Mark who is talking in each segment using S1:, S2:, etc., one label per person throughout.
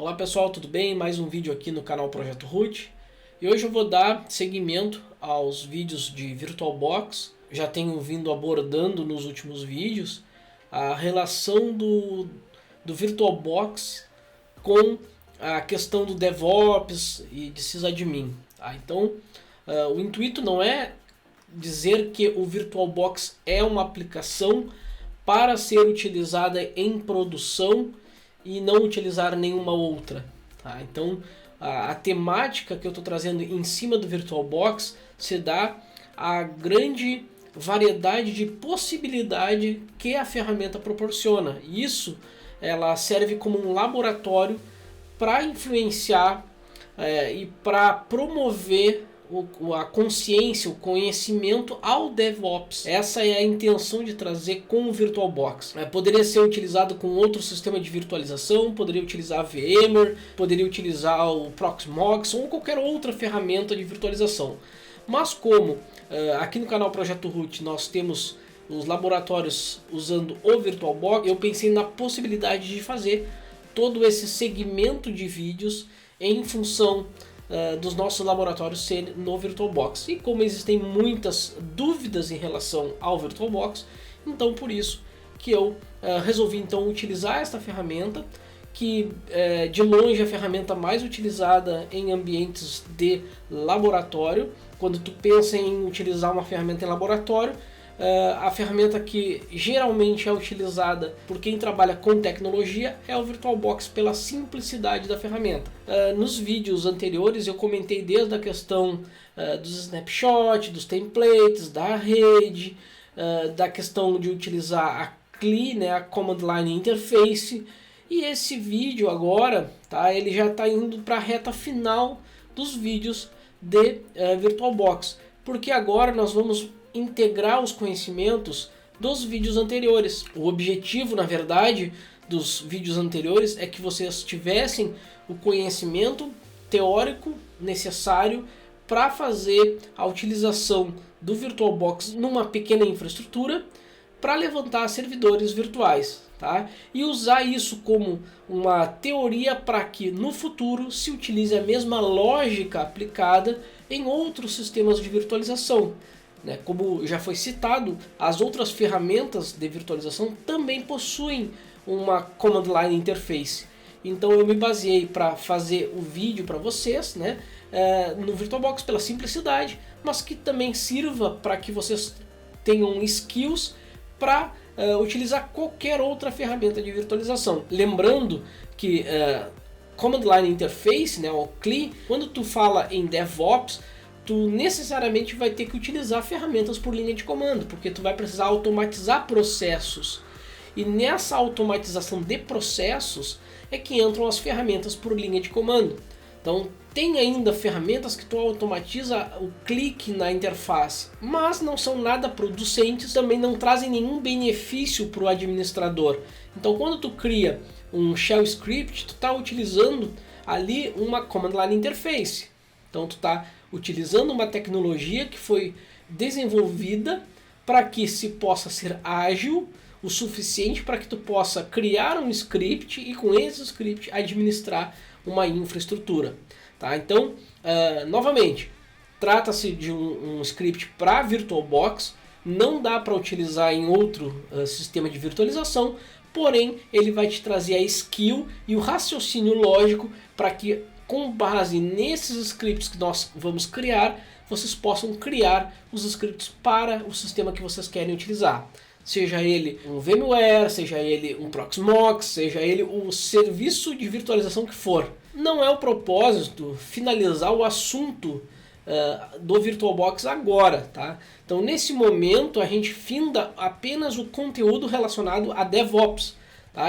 S1: Olá pessoal, tudo bem? Mais um vídeo aqui no canal Projeto Root. E hoje eu vou dar seguimento aos vídeos de VirtualBox. Já tenho vindo abordando nos últimos vídeos a relação do VirtualBox com a questão do DevOps e de sysadmin. Tá? Então, o intuito não é dizer que o VirtualBox é uma aplicação para ser utilizada em produção e não utilizar nenhuma outra. Tá? Então, a temática que eu estou trazendo em cima do VirtualBox se dá a grande variedade de possibilidade que a ferramenta proporciona. Isso ela serve como um laboratório para influenciar e para promover a consciência, o conhecimento ao DevOps. Essa é a intenção de trazer com o VirtualBox. Poderia ser utilizado com outro sistema de virtualização, poderia utilizar a VMware, poderia utilizar o Proxmox ou qualquer outra ferramenta de virtualização. Mas como aqui no canal Projeto Root nós temos os laboratórios usando o VirtualBox, eu pensei na possibilidade de fazer todo esse segmento de vídeos em função dos nossos laboratórios ser no VirtualBox. E como existem muitas dúvidas em relação ao VirtualBox, então por isso que eu resolvi então utilizar esta ferramenta, que de longe é a ferramenta mais utilizada em ambientes de laboratório. Quando tu pensa em utilizar uma ferramenta em laboratório, a ferramenta que geralmente é utilizada por quem trabalha com tecnologia é o VirtualBox pela simplicidade da ferramenta. Nos vídeos anteriores eu comentei desde a questão dos snapshots, dos templates, da rede, da questão de utilizar a CLI, né, a Command Line Interface, e esse vídeo agora ele já está indo para a reta final dos vídeos de VirtualBox, porque agora nós vamos integrar os conhecimentos dos vídeos anteriores. O objetivo, na verdade, dos vídeos anteriores é que vocês tivessem o conhecimento teórico necessário para fazer a utilização do VirtualBox numa pequena infraestrutura para levantar servidores virtuais, tá? E usar isso como uma teoria para que no futuro se utilize a mesma lógica aplicada em outros sistemas de virtualização. Como já foi citado, as outras ferramentas de virtualização também possuem uma Command Line Interface. Então eu me baseei para fazer o vídeo para vocês, no VirtualBox pela simplicidade, mas que também sirva para que vocês tenham skills para utilizar qualquer outra ferramenta de virtualização. Lembrando que Command Line Interface, o CLI, quando tu fala em DevOps, tu necessariamente vai ter que utilizar ferramentas por linha de comando, porque tu vai precisar automatizar processos. E nessa automatização de processos é que entram as ferramentas por linha de comando. Então tem ainda ferramentas que tu automatiza o clique na interface, mas não são nada producentes, também não trazem nenhum benefício para o administrador. Então quando tu cria um shell script, tu está utilizando ali uma Command Line Interface. Então tu está utilizando uma tecnologia que foi desenvolvida para que se possa ser ágil o suficiente para que tu possa criar um script e com esse script administrar uma infraestrutura. Tá? Então, novamente, trata-se de um script para VirtualBox, não dá para utilizar em outro sistema de virtualização, porém ele vai te trazer a skill e o raciocínio lógico para que, com base nesses scripts que nós vamos criar, vocês possam criar os scripts para o sistema que vocês querem utilizar. Seja ele um VMware, seja ele um Proxmox, seja ele o serviço de virtualização que for. Não é o propósito finalizar o assunto do VirtualBox agora. Tá? Então nesse momento a gente finda apenas o conteúdo relacionado a DevOps. Tá?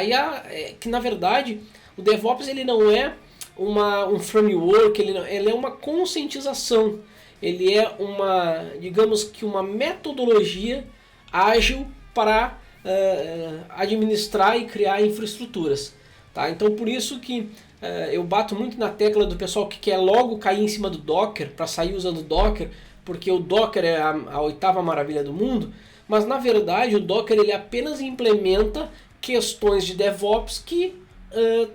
S1: Que na verdade o DevOps ele não é um framework, ele é uma conscientização, ele é digamos que uma metodologia ágil para administrar e criar infraestruturas. Tá? Então por isso que eu bato muito na tecla do pessoal que quer logo cair em cima do Docker, para sair usando Docker, porque o Docker é a oitava maravilha do mundo, mas na verdade o Docker ele apenas implementa questões de DevOps que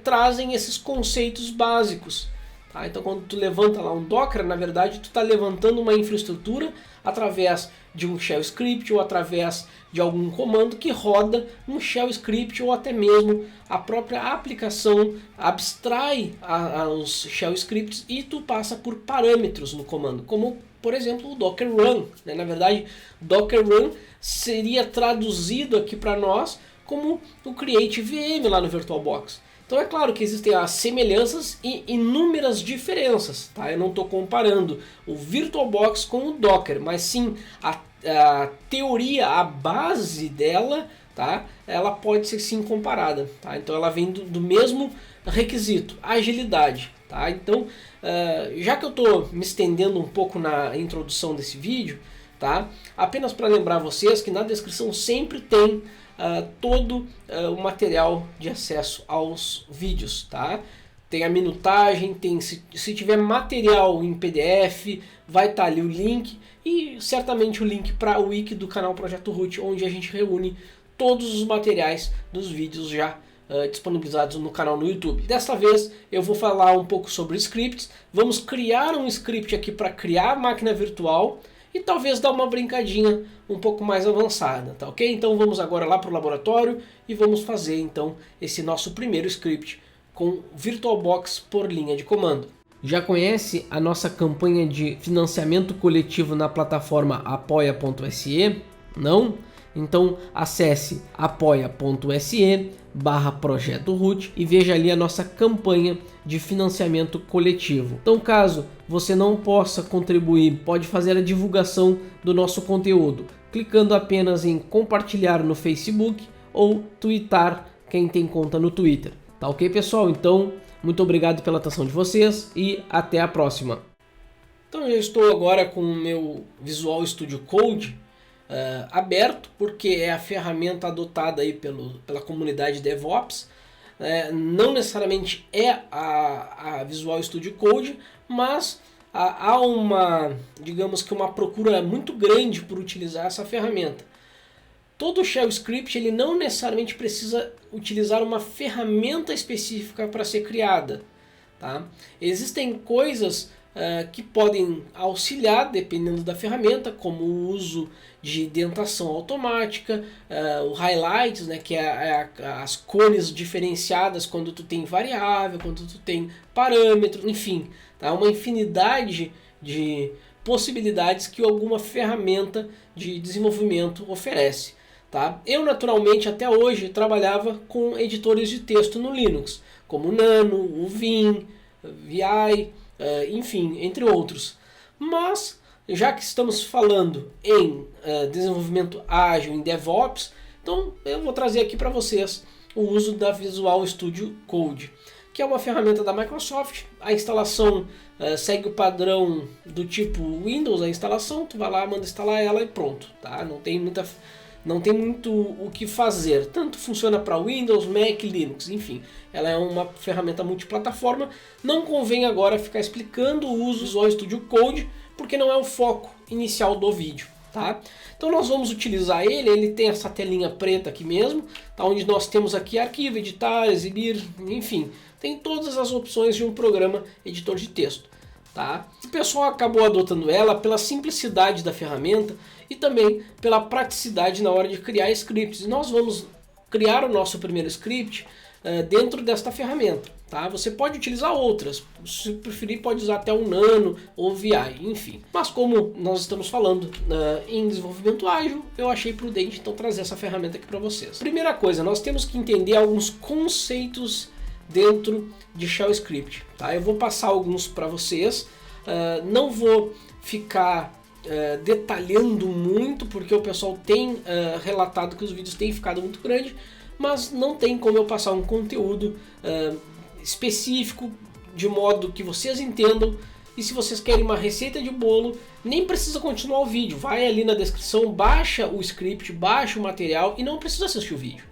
S1: trazem esses conceitos básicos. Tá? Então quando tu levanta lá um Docker, na verdade tu está levantando uma infraestrutura através de um shell script ou através de algum comando que roda um shell script, ou até mesmo a própria aplicação abstrai os shell scripts e tu passa por parâmetros no comando, como por exemplo o Docker Run. Né? Na verdade, Docker Run seria traduzido aqui para nós como o Create VM lá no VirtualBox. Então é claro que existem as semelhanças e inúmeras diferenças. Tá? Eu não estou comparando o VirtualBox com o Docker, mas sim a teoria, a base dela, tá? Ela pode ser sim comparada. Tá? Então ela vem do mesmo requisito, agilidade. Tá? Então, já que eu estou me estendendo um pouco na introdução desse vídeo, tá? Apenas para lembrar vocês que na descrição sempre tem todo o material de acesso aos vídeos, tá? Tem a minutagem, tem, se tiver material em PDF, vai estar ali o link e certamente o link para o wiki do canal Projeto Root, onde a gente reúne todos os materiais dos vídeos já disponibilizados no canal no YouTube. Desta vez eu vou falar um pouco sobre scripts, vamos criar um script aqui para criar máquina virtual e talvez dar uma brincadinha um pouco mais avançada, tá ok? Então vamos agora lá para o laboratório e vamos fazer então esse nosso primeiro script com VirtualBox por linha de comando. Já conhece a nossa campanha de financiamento coletivo na plataforma apoia.se? Não? Então acesse apoia.se/Projeto Root e veja ali a nossa campanha de financiamento coletivo. Então caso você não possa contribuir, pode fazer a divulgação do nosso conteúdo, clicando apenas em compartilhar no Facebook ou tweetar quem tem conta no Twitter. Tá ok, pessoal? Então, muito obrigado pela atenção de vocês e até a próxima. Então eu estou agora com o meu Visual Studio Code aberto, porque é a ferramenta adotada aí pela comunidade DevOps. Não necessariamente é a Visual Studio Code, mas há uma, digamos que uma procura muito grande por utilizar essa ferramenta. Todo shell script ele não necessariamente precisa utilizar uma ferramenta específica para ser criada. Tá? Existem coisas que podem auxiliar dependendo da ferramenta, como o uso de indentação automática, o highlights, né, que é as cores diferenciadas quando tu tem variável, quando tu tem parâmetro, enfim, tá? Uma infinidade de possibilidades que alguma ferramenta de desenvolvimento oferece. Tá? Eu naturalmente até hoje trabalhava com editores de texto no Linux, como o Nano, o Vim, VI, enfim, entre outros. Mas já que estamos falando em desenvolvimento ágil, em DevOps, então eu vou trazer aqui para vocês o uso da Visual Studio Code, que é uma ferramenta da Microsoft. A instalação segue o padrão do tipo Windows, a instalação, tu vai lá, manda instalar ela e pronto. Tá? Não tem muito o que fazer, tanto funciona para Windows, Mac, Linux, enfim, ela é uma ferramenta multiplataforma. Não convém agora ficar explicando o uso do Visual Studio Code, porque não é o foco inicial do vídeo. Tá? Então nós vamos utilizar ele tem essa telinha preta aqui mesmo, tá? Onde nós temos aqui arquivo, editar, exibir, enfim, tem todas as opções de um programa editor de texto. Tá? O pessoal acabou adotando ela pela simplicidade da ferramenta e também pela praticidade na hora de criar scripts. E nós vamos criar o nosso primeiro script dentro desta ferramenta. Tá? Você pode utilizar outras, se preferir pode usar até o Nano ou o VI, enfim. Mas como nós estamos falando em desenvolvimento ágil, eu achei prudente então trazer essa ferramenta aqui para vocês. Primeira coisa, nós temos que entender alguns conceitos dentro de shell script. Tá? Eu vou passar alguns para vocês, não vou ficar detalhando muito, porque o pessoal tem relatado que os vídeos têm ficado muito grandes, mas não tem como eu passar um conteúdo específico de modo que vocês entendam. E se vocês querem uma receita de bolo, nem precisa continuar o vídeo, vai ali na descrição, baixa o script, baixa o material e não precisa assistir o vídeo.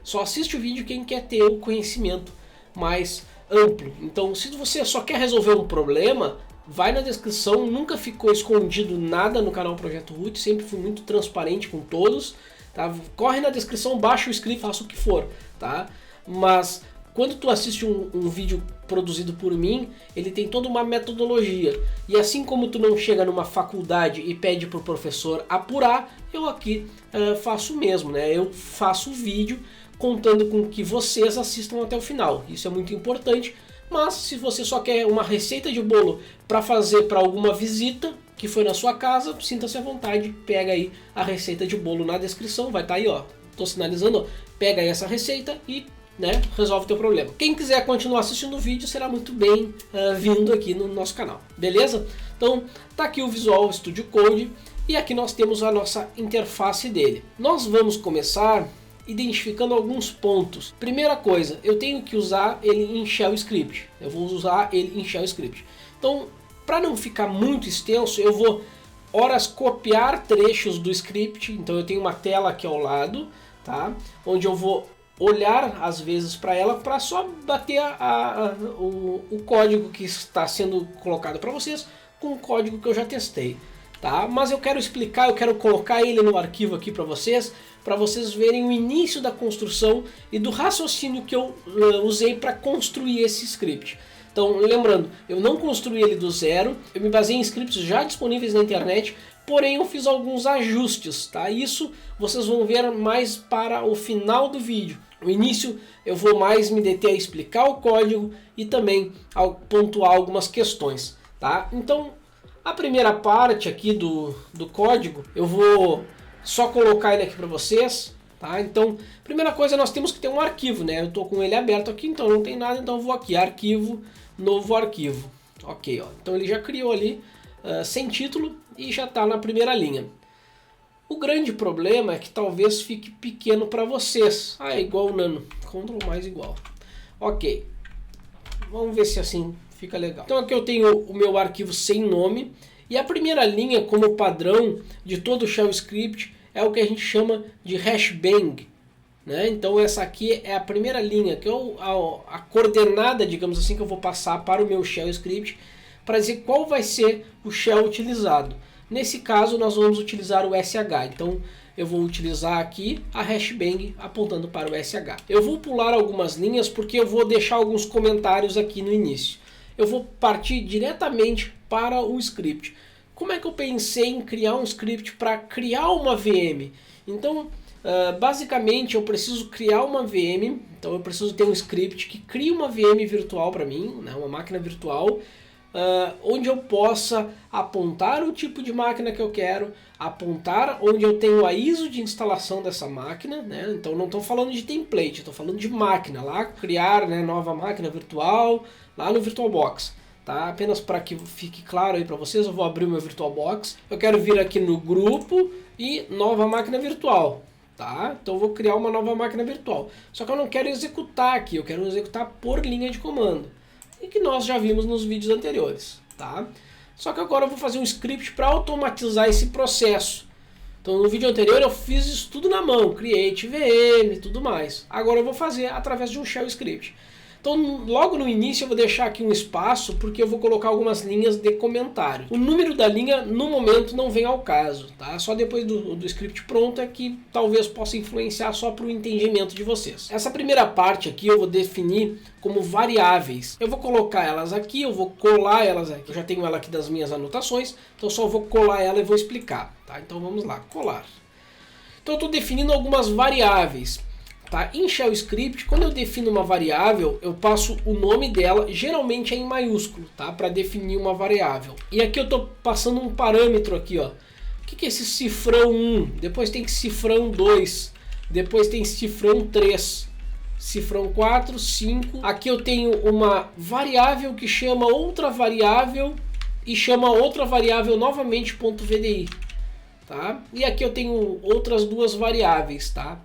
S1: Só assiste o vídeo quem quer ter o conhecimento mais amplo. Então, se você só quer resolver um problema, vai na descrição, nunca ficou escondido nada no canal Projeto Root, sempre fui muito transparente com todos. Tá? Corre na descrição, baixa o script, faça o que for. Tá? Mas quando tu assiste um vídeo produzido por mim, ele tem toda uma metodologia. E assim como tu não chega numa faculdade e pede para o professor apurar, eu aqui faço o mesmo, né? Eu faço o vídeo contando com que vocês assistam até o final. Isso é muito importante, mas se você só quer uma receita de bolo para fazer para alguma visita que foi na sua casa, sinta-se à vontade, pega aí a receita de bolo na descrição, vai estar aí, ó. Tô sinalizando, ó, pega aí essa receita e resolve o teu problema. Quem quiser continuar assistindo o vídeo será muito bem vindo aqui no nosso canal, beleza? Então tá aqui o Visual Studio Code e aqui nós temos a nossa interface dele. Nós vamos começar identificando alguns pontos. Primeira coisa, eu tenho que usar ele em Shell Script. Eu vou usar ele em Shell Script. Então, para não ficar muito extenso, eu vou horas copiar trechos do script. Então eu tenho uma tela aqui ao lado, tá? Onde eu vou olhar às vezes para ela para só bater o código que está sendo colocado para vocês com o código que eu já testei, tá? Mas eu quero explicar, eu quero colocar ele no arquivo aqui para vocês verem o início da construção e do raciocínio que eu usei para construir esse script. Então, lembrando, eu não construí ele do zero, eu me baseei em scripts já disponíveis na internet, porém eu fiz alguns ajustes, tá? Isso vocês vão ver mais para o final do vídeo. No início eu vou mais me deter a explicar o código e também a pontuar algumas questões, tá? Então, a primeira parte aqui do código, eu vou só colocar ele aqui para vocês, tá? Então, primeira coisa, nós temos que ter um arquivo, né? Eu estou com ele aberto aqui, então não tem nada, então eu vou aqui, arquivo, novo arquivo. Ok, ó. Então ele já criou ali sem título e já está na primeira linha. O grande problema é que talvez fique pequeno para vocês. Ah, é igual o Nano. Ctrl mais igual. Ok. Vamos ver se assim fica legal. Então aqui eu tenho o meu arquivo sem nome. E a primeira linha, como padrão de todo o Shell Script, é o que a gente chama de hashbang, né? Então essa aqui é a primeira linha, que é a coordenada, digamos assim, que eu vou passar para o meu Shell Script para dizer qual vai ser o shell utilizado. Nesse caso nós vamos utilizar o SH, então eu vou utilizar aqui a hashbang apontando para o SH. Eu vou pular algumas linhas porque eu vou deixar alguns comentários aqui no início. Eu vou partir diretamente para o script. Como é que eu pensei em criar um script para criar uma VM? Então, basicamente eu preciso criar uma VM, então eu preciso ter um script que crie uma VM virtual para mim, né, uma máquina virtual, onde eu possa apontar o tipo de máquina que eu quero, apontar onde eu tenho a ISO de instalação dessa máquina, né? Então não estou falando de template, estou falando de máquina, lá criar, né, nova máquina virtual, lá no VirtualBox. Tá? Apenas para que fique claro aí para vocês, eu vou abrir o meu VirtualBox, eu quero vir aqui no grupo e nova máquina virtual. Tá? Então eu vou criar uma nova máquina virtual, só que eu não quero executar aqui, eu quero executar por linha de comando. E que nós já vimos nos vídeos anteriores, tá? Só que agora eu vou fazer um script para automatizar esse processo. Então no vídeo anterior eu fiz isso tudo na mão, create VM e tudo mais. Agora eu vou fazer através de um shell script. Então logo no início eu vou deixar aqui um espaço porque eu vou colocar algumas linhas de comentário. O número da linha no momento não vem ao caso, tá? Só depois do script pronto é que talvez possa influenciar só para o entendimento de vocês. Essa primeira parte aqui eu vou definir como variáveis. Eu vou colocar elas aqui, eu vou colar elas aqui. Eu já tenho ela aqui das minhas anotações, então só vou colar ela e vou explicar, tá? Então vamos lá, colar. Então eu estou definindo algumas variáveis. Tá? Em Shell Script, quando eu defino uma variável, eu passo o nome dela, geralmente é em maiúsculo, tá? Para definir uma variável. E aqui eu estou passando um parâmetro aqui, ó. O que é esse cifrão 1? Depois tem cifrão 2, depois tem cifrão 3, cifrão 4, 5. Aqui eu tenho uma variável que chama outra variável e chama outra variável novamente .vdi, tá? E aqui eu tenho outras duas variáveis, tá?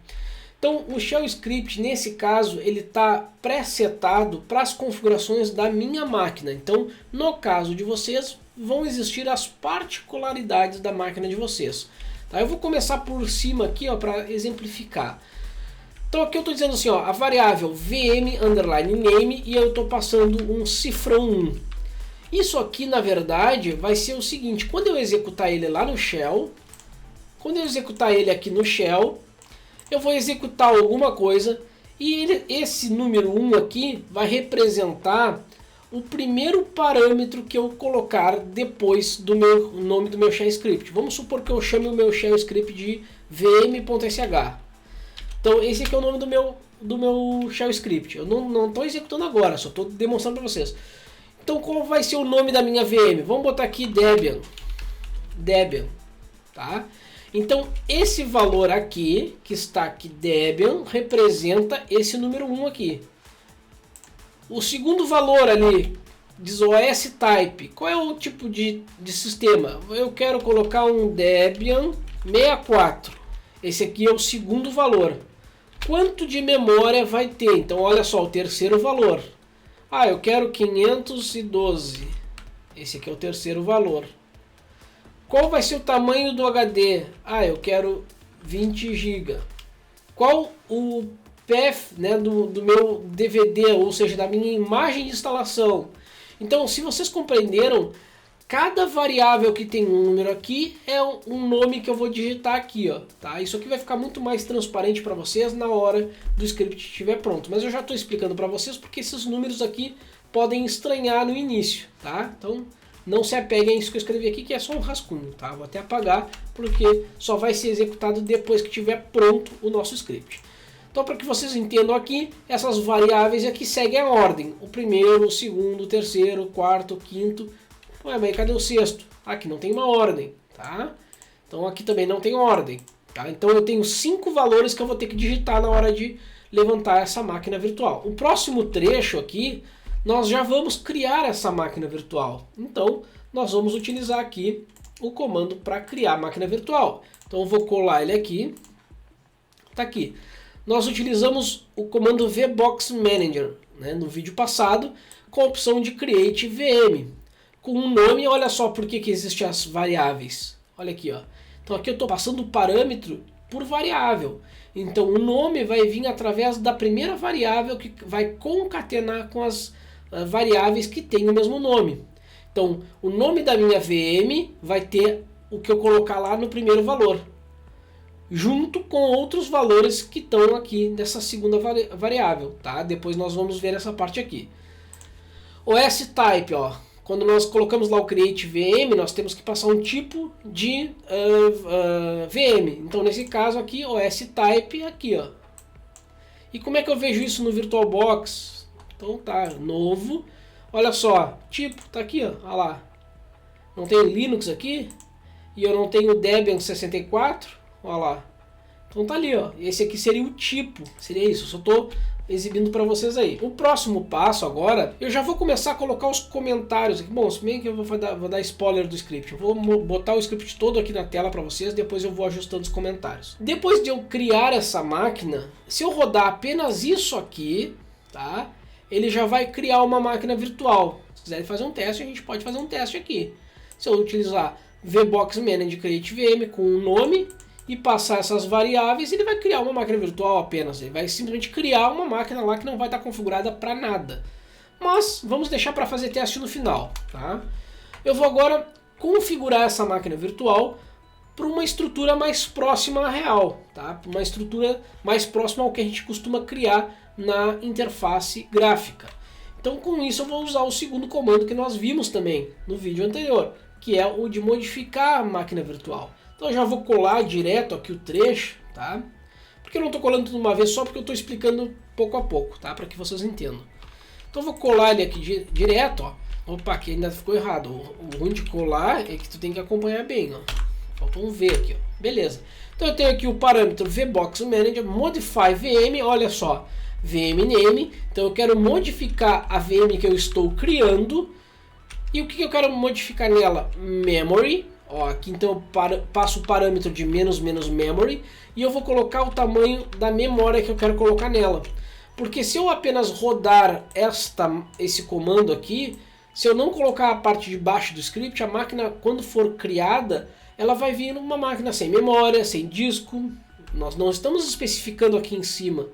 S1: Então o Shell Script nesse caso ele está pré-setado para as configurações da minha máquina. Então no caso de vocês vão existir as particularidades da máquina de vocês. Tá? Eu vou começar por cima aqui para exemplificar. Então aqui eu estou dizendo assim, ó, a variável VM_name e eu estou passando um cifrão 1. Isso aqui na verdade vai ser o seguinte, quando eu executar ele lá no Shell, quando eu executar ele aqui no Shell, eu vou executar alguma coisa E esse número 1 aqui vai representar o primeiro parâmetro que eu colocar depois do meu nome do meu shell script. Vamos supor que eu chame o meu shell script de vm.sh. Então esse aqui é o nome do meu shell script. Eu não estou executando agora, só estou demonstrando para vocês. Então qual vai ser o nome da minha VM? Vamos botar aqui Debian. Debian, tá? Então esse valor aqui, que está aqui Debian, representa esse número 1 aqui. O segundo valor ali diz OS Type. Qual é o tipo de sistema? Eu quero colocar um Debian 64. Esse aqui é o segundo valor. Quanto de memória vai ter? Então olha só, o terceiro valor. Ah, eu quero 512. Esse aqui é o terceiro valor. Qual vai ser o tamanho do HD? Ah, eu quero 20 GB. Qual o path, né, do meu DVD, ou seja, da minha imagem de instalação? Então, se vocês compreenderam, cada variável que tem um número aqui é um nome que eu vou digitar aqui, ó, tá? Isso aqui vai ficar muito mais transparente para vocês na hora do script estiver pronto. Mas eu já estou explicando para vocês porque esses números aqui podem estranhar no início, tá? Então, não se apeguem a isso que eu escrevi aqui, que é só um rascunho, tá? Vou até apagar, porque só vai ser executado depois que estiver pronto o nosso script. Então, para que vocês entendam aqui, essas variáveis aqui seguem a ordem. O primeiro, o segundo, o terceiro, o quarto, o quinto. Ué, mas cadê o sexto? Aqui não tem uma ordem, tá? Então aqui também não tem ordem, tá? Então eu tenho 5 valores que eu vou ter que digitar na hora de levantar essa máquina virtual. O próximo trecho aqui, nós já vamos criar essa máquina virtual. Então, nós vamos utilizar aqui o comando para criar a máquina virtual. Então eu vou colar ele aqui. Tá aqui. Nós utilizamos o comando vbox manager, né, no vídeo passado, com a opção de create VM. Com um nome, olha só por que existem as variáveis. Olha aqui, ó. Então aqui eu estou passando o parâmetro por variável. Então o nome vai vir através da primeira variável que vai concatenar com as variáveis que têm o mesmo nome. Então o nome da minha VM vai ter o que eu colocar lá no primeiro valor, junto com outros valores que estão aqui nessa segunda variável, tá? Depois nós vamos ver essa parte aqui. OS Type, ó. Quando nós colocamos lá o create VM, nós temos que passar um tipo de VM. Então nesse caso aqui, OS Type aqui, ó. E como é que eu vejo isso no VirtualBox? Então tá, novo. Olha só, tipo, tá aqui, ó. Olha lá. Não tem Linux aqui. E eu não tenho Debian 64. Olha lá. Então tá ali, ó. Esse aqui seria o tipo. Seria isso. Eu só tô exibindo para vocês aí. O próximo passo agora, eu já vou começar a colocar os comentários aqui. Bom, se bem que eu vou dar spoiler do script. Eu vou botar o script todo aqui na tela para vocês, depois eu vou ajustando os comentários. Depois de eu criar essa máquina, se eu rodar apenas isso aqui, tá? Ele já vai criar uma máquina virtual. Se quiserem fazer um teste, a gente pode fazer um teste aqui. Se eu utilizar vbox manager create VM com um nome e passar essas variáveis, ele vai criar uma máquina virtual apenas. Ele vai simplesmente criar uma máquina lá que não vai estar configurada para nada. Mas vamos deixar para fazer teste no final, tá? Eu vou agora configurar essa máquina virtual para uma estrutura mais próxima à real, tá? Uma estrutura mais próxima ao que a gente costuma criar na interface gráfica. Então com isso eu vou usar o segundo comando que nós vimos também no vídeo anterior, que é o de modificar a máquina virtual. Então eu já vou colar direto aqui o trecho, tá? Porque eu não estou colando tudo de uma vez só porque eu estou explicando pouco a pouco, tá? Para que vocês entendam. Então eu vou colar ele aqui direto, ó. Opa, aqui ainda ficou errado. O ruim de colar é que tu tem que acompanhar bem, ó. Faltou um V aqui, ó. Beleza. Então eu tenho aqui o parâmetro vbox manager modify VM, olha só. VM name. Então eu quero modificar a VM que eu estou criando. E o que eu quero modificar nela? Memory. Ó, aqui então eu passo o parâmetro de memory e eu vou colocar o tamanho da memória que eu quero colocar nela. Porque se eu apenas rodar esse comando aqui, se eu não colocar a parte de baixo do script, a máquina quando for criada, ela vai vir uma máquina sem memória, sem disco. Nós não estamos especificando aqui em cima,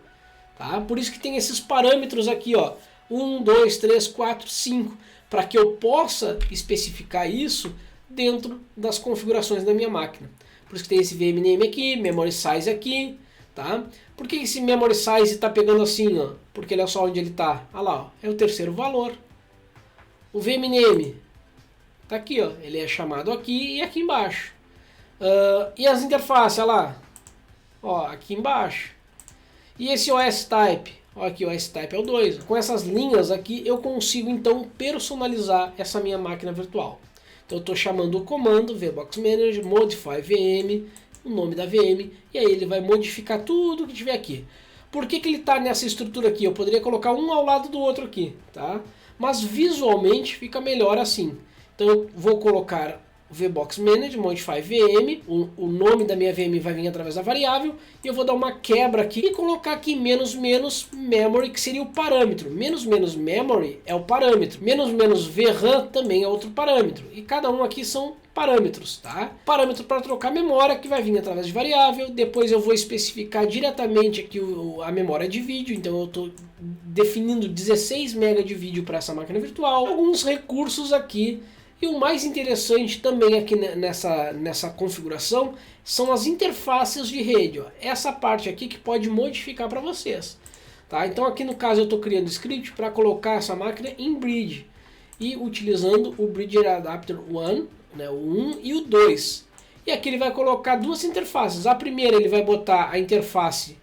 S1: tá? Por isso que tem esses parâmetros aqui, ó, 1, 2, 3, 4, 5, para que eu possa especificar isso dentro das configurações da minha máquina. Por isso que tem esse VM name aqui, memory size aqui, Tá? Por que esse memory size está pegando assim? Ó? Porque olha só onde ele está. Olha lá, ó, é o terceiro valor. O vmname está aqui, ó, ele é chamado aqui e aqui embaixo. E as interfaces, olha lá, ó, aqui embaixo. E esse OS Type, ó, aqui o OS Type é o 2. Com essas linhas aqui eu consigo então personalizar essa minha máquina virtual. Então eu estou chamando o comando VBox Manager, Modify VM, o nome da VM, e aí ele vai modificar tudo que tiver aqui. Por que ele está nessa estrutura aqui? Eu poderia colocar um ao lado do outro aqui, tá? Mas visualmente fica melhor assim. Então eu vou colocar VBox Manager, Modify VM, o nome da minha VM vai vir através da variável, e eu vou dar uma quebra aqui e colocar aqui menos memory, que seria o parâmetro. Menos memory é o parâmetro, menos VRAM também é outro parâmetro, e cada um aqui são parâmetros, tá? Parâmetro para trocar memória, que vai vir através de variável. Depois eu vou especificar diretamente aqui a memória de vídeo, então eu estou definindo 16 MB de vídeo para essa máquina virtual, alguns recursos aqui. E o mais interessante também aqui nessa configuração são as interfaces de rede. Ó. Essa parte aqui que pode modificar para vocês. Tá? Então aqui no caso eu estou criando script para colocar essa máquina em bridge. E utilizando o Bridge Adapter 1, né, o 1 e o 2. E aqui ele vai colocar duas interfaces. A primeira ele vai botar a interface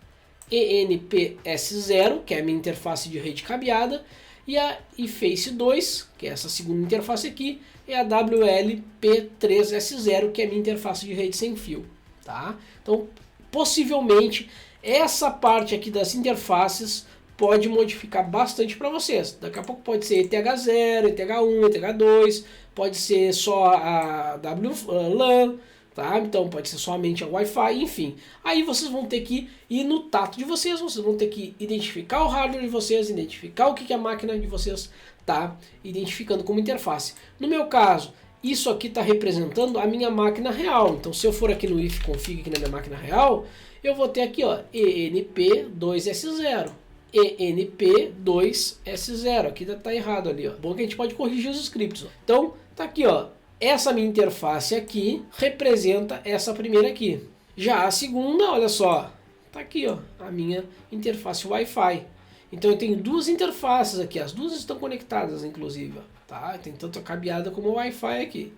S1: ENPS0, que é a minha interface de rede cabeada. E a eFace 2, que é essa segunda interface aqui, é a WLP3S0, que é a minha interface de rede sem fio. Tá? Então, possivelmente, essa parte aqui das interfaces pode modificar bastante para vocês. Daqui a pouco pode ser ETH0, ETH1, ETH2, pode ser só a WLAN, tá? Então pode ser somente a Wi-Fi, enfim. Aí vocês vão ter que ir no tato de vocês, vocês vão ter que identificar o hardware de vocês, identificar o que a máquina de vocês está identificando como interface. No meu caso, isso aqui está representando a minha máquina real. Então se eu for aqui no ifconfig aqui na minha máquina real, eu vou ter aqui, ó, ENP2S0. ENP2S0, aqui tá errado ali, ó. Bom que a gente pode corrigir os scripts, ó. Então tá aqui, ó. Essa minha interface aqui representa essa primeira aqui. Já a segunda, olha só, tá aqui, ó, a minha interface Wi-Fi. Então eu tenho duas interfaces aqui, as duas estão conectadas inclusive, ó, tá? Tem tanto a cabeada como o Wi-Fi aqui,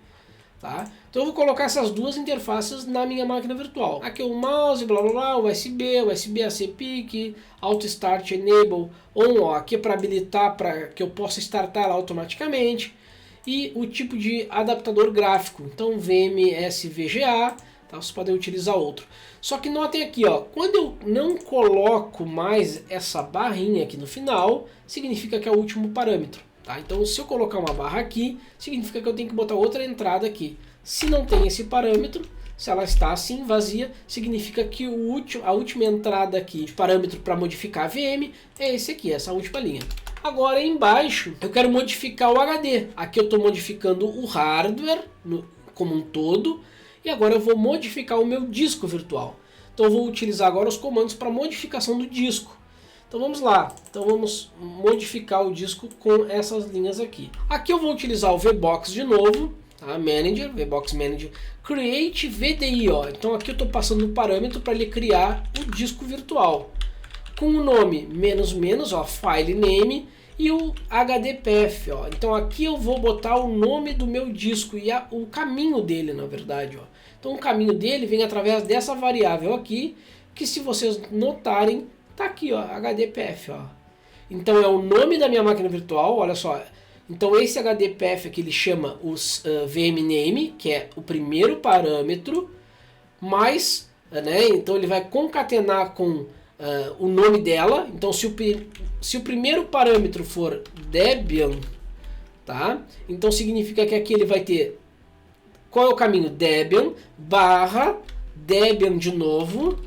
S1: tá? Então eu vou colocar essas duas interfaces na minha máquina virtual. Aqui é o mouse, blá blá blá, USB-AC PIC, Auto Start Enable On, ó, aqui é para habilitar para que eu possa startar ela automaticamente. E o tipo de adaptador gráfico, então VMS-VGA, tá? Vocês podem utilizar outro. Só que notem aqui, ó, quando eu não coloco mais essa barrinha aqui no final, significa que é o último parâmetro. Tá? Então se eu colocar uma barra aqui, significa que eu tenho que botar outra entrada aqui. Se não tem esse parâmetro, se ela está assim, vazia, significa que a última entrada aqui de parâmetro para modificar a VM é esse aqui, essa última linha. Agora embaixo eu quero modificar o HD. Aqui eu estou modificando o hardware como um todo. E agora eu vou modificar o meu disco virtual. Então eu vou utilizar agora os comandos para modificação do disco. Então vamos lá. Então vamos modificar o disco com essas linhas aqui. Aqui eu vou utilizar o VBox de novo. Tá? Manager, VBox Manager, Create VDI. Ó. Então aqui eu estou passando o parâmetro para ele criar o disco virtual. Com o nome ó, file name, e o HDPF. Ó. Então aqui eu vou botar o nome do meu disco e o caminho dele, na verdade. Ó. Então o caminho dele vem através dessa variável aqui, que se vocês notarem, tá aqui, ó, HDPF. Ó. Então é o nome da minha máquina virtual, olha só. Então esse HDPF aqui ele chama os vmname, que é o primeiro parâmetro, mais, né, então ele vai concatenar com o nome dela. Então se o primeiro parâmetro for Debian, tá? Então significa que aqui ele vai ter, qual é o caminho? Debian barra Debian de novo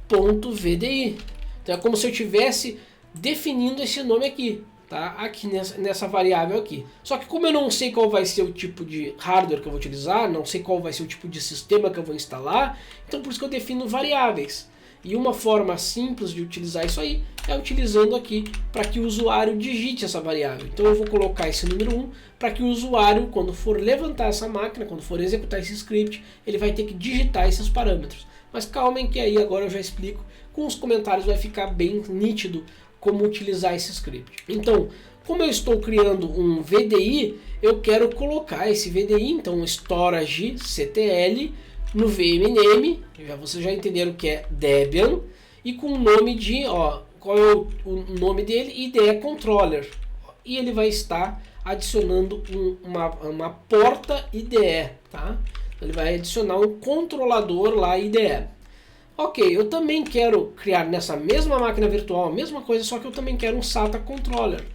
S1: ponto VDI. Então é como se eu estivesse definindo esse nome aqui, tá? Aqui nessa variável aqui. Só que como eu não sei qual vai ser o tipo de hardware que eu vou utilizar, não sei qual vai ser o tipo de sistema que eu vou instalar, então por isso que eu defino variáveis. E uma forma simples de utilizar isso aí é utilizando aqui para que o usuário digite essa variável. Então eu vou colocar esse número 1 para que o usuário, quando for levantar essa máquina, quando for executar esse script, ele vai ter que digitar esses parâmetros. Mas calmem que aí agora eu já explico. Com os comentários vai ficar bem nítido como utilizar esse script. Então, como eu estou criando um VDI, eu quero colocar esse VDI, então storage ctl, no vmname, vocês já entenderam o que é Debian, e com o nome de, qual é o nome dele? IDE Controller. E ele vai estar adicionando uma porta IDE, tá? Ele vai adicionar um controlador lá IDE. Ok, eu também quero criar nessa mesma máquina virtual a mesma coisa, só que eu também quero um SATA Controller.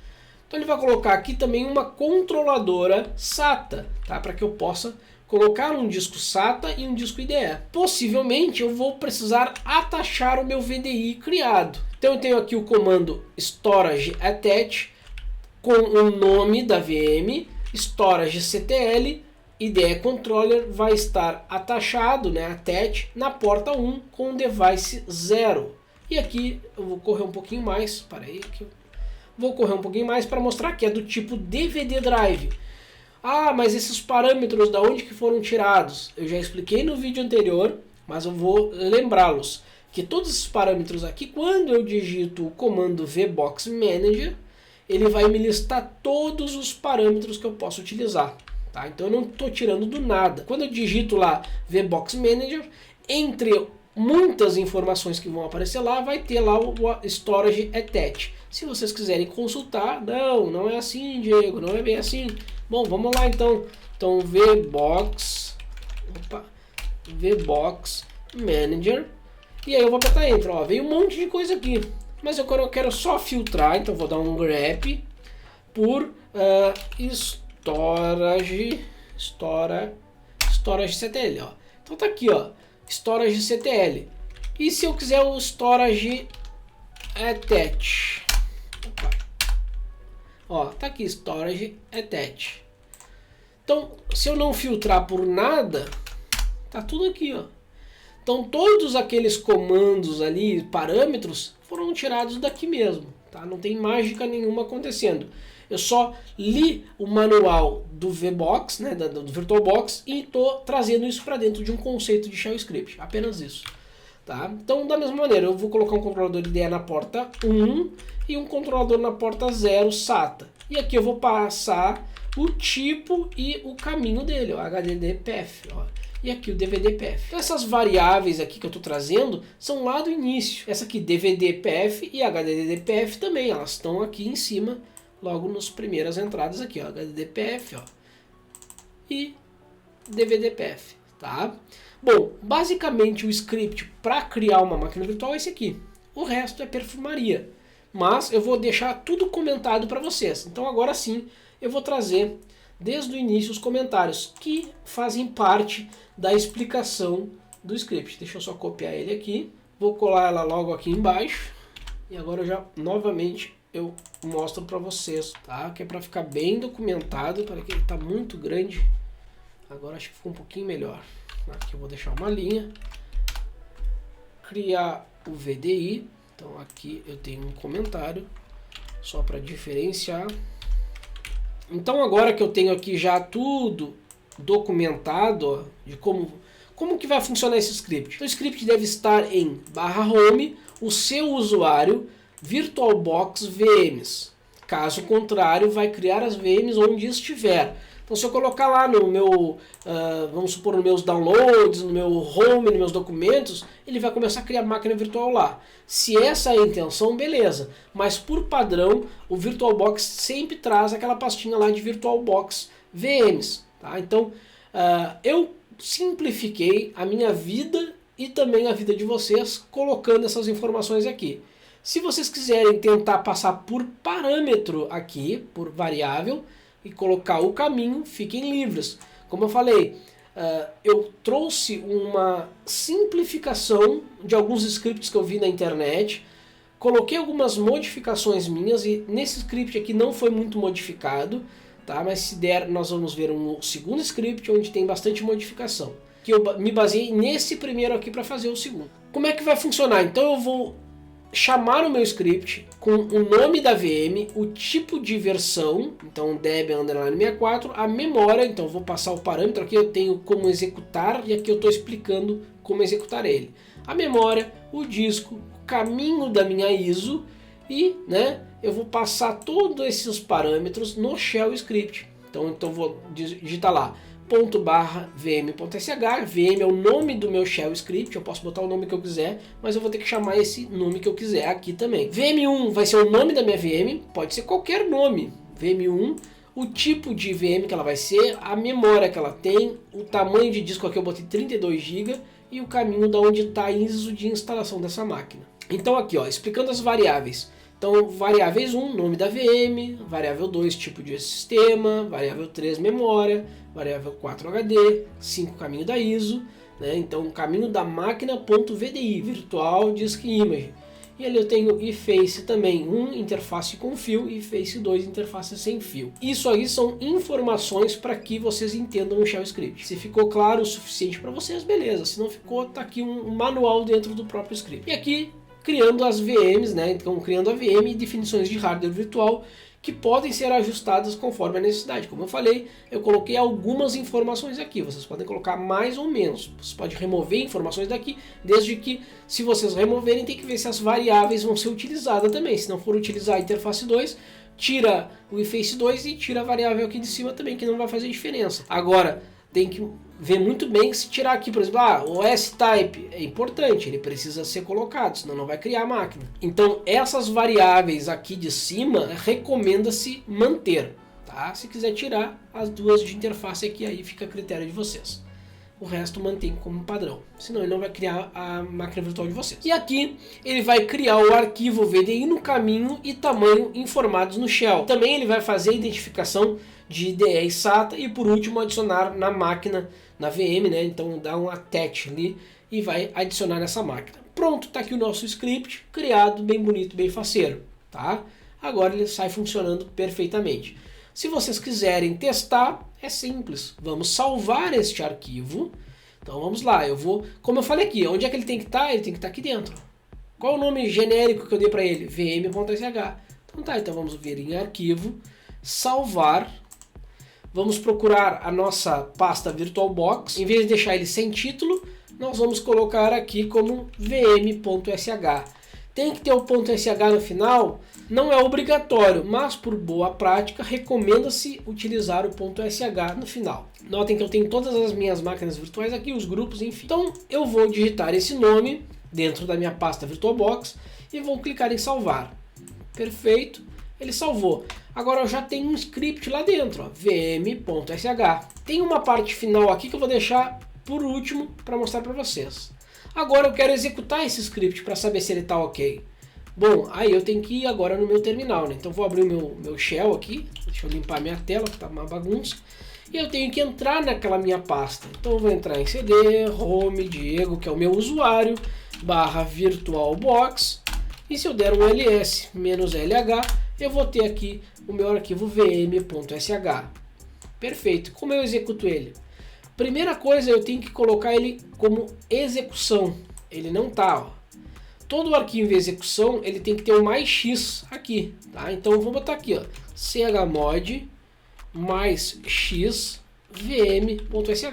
S1: Então ele vai colocar aqui também uma controladora SATA, tá? Para que eu possa colocar um disco SATA e um disco IDE. Possivelmente eu vou precisar atachar o meu VDI criado. Então eu tenho aqui o comando storage attach com o nome da VM, storage ctl, IDE Controller vai estar atachado, né, attach, na porta 1 com o device 0. E aqui eu vou correr um pouquinho mais, vou correr um pouquinho mais para mostrar que é do tipo DVD Drive. Ah, mas esses parâmetros da onde que foram tirados? Eu já expliquei no vídeo anterior, mas eu vou lembrá-los. Que todos esses parâmetros aqui, quando eu digito o comando VBox Manager, ele vai me listar todos os parâmetros que eu posso utilizar. Tá? Então eu não estou tirando do nada. Quando eu digito lá VBox Manager, entre muitas informações que vão aparecer lá, vai ter lá o Storage Attach. Se vocês quiserem consultar, não é assim, Diego, não é bem assim. Bom, vamos lá então. Então VBox Manager. E aí eu vou apertar Enter. Ó, veio um monte de coisa aqui. Mas eu quero só filtrar, então vou dar um grep por storage ctl. Ó. Então tá aqui, ó, storage ctl. E se eu quiser o storage attach? Opa. Ó, tá aqui storage attach. Então, se eu não filtrar por nada, tá tudo aqui, ó. Então todos aqueles comandos ali, parâmetros, foram tirados daqui mesmo, tá? Não tem mágica nenhuma acontecendo. Eu só li o manual do VBox, né, do VirtualBox, e estou trazendo isso para dentro de um conceito de shell script, apenas isso. Tá? Então, da mesma maneira, eu vou colocar um controlador IDE na porta 1 e um controlador na porta 0 SATA. E aqui eu vou passar o tipo e o caminho dele, ó, HDDPF. Ó. E aqui o DVDPF. Então, essas variáveis aqui que eu estou trazendo são lá do início. Essa aqui, DVDPF e HDDPF também, elas estão aqui em cima, logo nas primeiras entradas aqui, ó, HDDPF, ó, e DVDPF, tá? Bom, basicamente o script para criar uma máquina virtual é esse aqui. O resto é perfumaria, mas eu vou deixar tudo comentado para vocês. Então agora sim eu vou trazer desde o início os comentários que fazem parte da explicação do script. Deixa eu só copiar ele aqui, vou colar ela logo aqui embaixo e agora novamente eu mostro para vocês, tá? Que é para ficar bem documentado, para que ele está muito grande. Agora acho que ficou um pouquinho melhor. Aqui eu vou deixar uma linha, criar o VDI. Então aqui eu tenho um comentário só para diferenciar. Então agora que eu tenho aqui já tudo documentado, ó, de como que vai funcionar esse script. Então, o script deve estar em /home, o seu usuário, VirtualBox VMs. Caso contrário, vai criar as VMs onde estiver. Então, se eu colocar lá no meu, vamos supor, nos meus downloads, no meu home, nos meus documentos, ele vai começar a criar máquina virtual lá. Se essa é a intenção, beleza. Mas por padrão, o VirtualBox sempre traz aquela pastinha lá de VirtualBox VMs. Tá? Então, eu simplifiquei a minha vida e também a vida de vocês colocando essas informações aqui. Se vocês quiserem tentar passar por parâmetro aqui, por variável, e colocar o caminho, fiquem livres. Como eu falei, eu trouxe uma simplificação de alguns scripts que eu vi na internet, coloquei algumas modificações minhas e nesse script aqui não foi muito modificado, tá? Mas se der nós vamos ver um segundo script onde tem bastante modificação, que eu me baseei nesse primeiro aqui para fazer o segundo. Como é que vai funcionar? Então eu vou chamar o meu script com o nome da VM, o tipo de versão, então Debian_64, a memória, então vou passar o parâmetro, aqui eu tenho como executar e aqui eu estou explicando como executar ele. A memória, o disco, o caminho da minha ISO e eu vou passar todos esses parâmetros no shell script. Então vou digitar lá ./vm.sh, VM é o nome do meu shell script, eu posso botar o nome que eu quiser, mas eu vou ter que chamar esse nome que eu quiser aqui também. VM1 vai ser o nome da minha VM, pode ser qualquer nome, VM1, o tipo de VM que ela vai ser, a memória que ela tem, o tamanho de disco aqui eu botei 32 GB e o caminho da onde está a ISO de instalação dessa máquina. Então aqui, ó, explicando as variáveis. Então, variáveis 1, nome da VM, variável 2, tipo de sistema, variável 3, memória, variável 4, HD, 5, caminho da ISO, então caminho da máquina.vdi, Virtual Disk Image. E ali eu tenho eFace também, 1, interface com fio, e eFace 2, interface sem fio. Isso aí são informações para que vocês entendam o shell script. Se ficou claro o suficiente para vocês, beleza. Se não ficou, tá aqui um manual dentro do próprio script. E aqui, criando as VMs, então criando a VM e definições de hardware virtual que podem ser ajustadas conforme a necessidade. Como eu falei, eu coloquei algumas informações aqui, vocês podem colocar mais ou menos. Você pode remover informações daqui, desde que, se vocês removerem, tem que ver se as variáveis vão ser utilizadas também. Se não for utilizar a interface 2, tira o eFace 2 e tira a variável aqui de cima também, que não vai fazer diferença. Agora, tem que ver muito bem que se tirar aqui, por exemplo, o S-Type é importante, ele precisa ser colocado, senão não vai criar a máquina. Então essas variáveis aqui de cima, recomenda-se manter, tá? Se quiser tirar as duas de interface aqui, aí fica a critério de vocês. O resto mantém como padrão, senão ele não vai criar a máquina virtual de vocês. E aqui ele vai criar o arquivo VDI no caminho e tamanho informados no shell. Também ele vai fazer a identificação de IDE e SATA e por último adicionar na máquina, na VM, então dá um attach ali e vai adicionar nessa máquina. Pronto, está aqui o nosso script criado, bem bonito, bem faceiro, tá? Agora ele sai funcionando perfeitamente. Se vocês quiserem testar, é simples. Vamos salvar este arquivo. Então vamos lá, eu vou, como eu falei aqui, onde é que ele tem que estar? Ele tem que estar aqui dentro. Qual o nome genérico que eu dei para ele? vm.sh. Então tá, então vamos vir em arquivo, salvar. Vamos procurar a nossa pasta VirtualBox. Em vez de deixar ele sem título, nós vamos colocar aqui como vm.sh. Tem que ter o .sh no final, não é obrigatório, mas por boa prática recomenda-se utilizar o .sh no final. Notem que eu tenho todas as minhas máquinas virtuais aqui, os grupos, enfim. Então eu vou digitar esse nome dentro da minha pasta VirtualBox e vou clicar em salvar. Perfeito, ele salvou. Agora eu já tenho um script lá dentro, vm.sh. Tem uma parte final aqui que eu vou deixar por último para mostrar para vocês. Agora eu quero executar esse script para saber se ele está ok. Bom, aí eu tenho que ir agora no meu terminal, Então vou abrir o meu shell aqui, deixa eu limpar minha tela que está uma bagunça. E eu tenho que entrar naquela minha pasta. Então eu vou entrar em CD, home, Diego, que é o meu usuário, /virtualbox. E se eu der um ls-lh, eu vou ter aqui o meu arquivo vm.sh. Perfeito. Como eu executo ele? Primeira coisa, eu tenho que colocar ele como execução. Ele não tá, ó. Todo arquivo em execução, ele tem que ter um mais x aqui, tá? Então eu vou botar aqui, ó, chmod mais x vm.sh.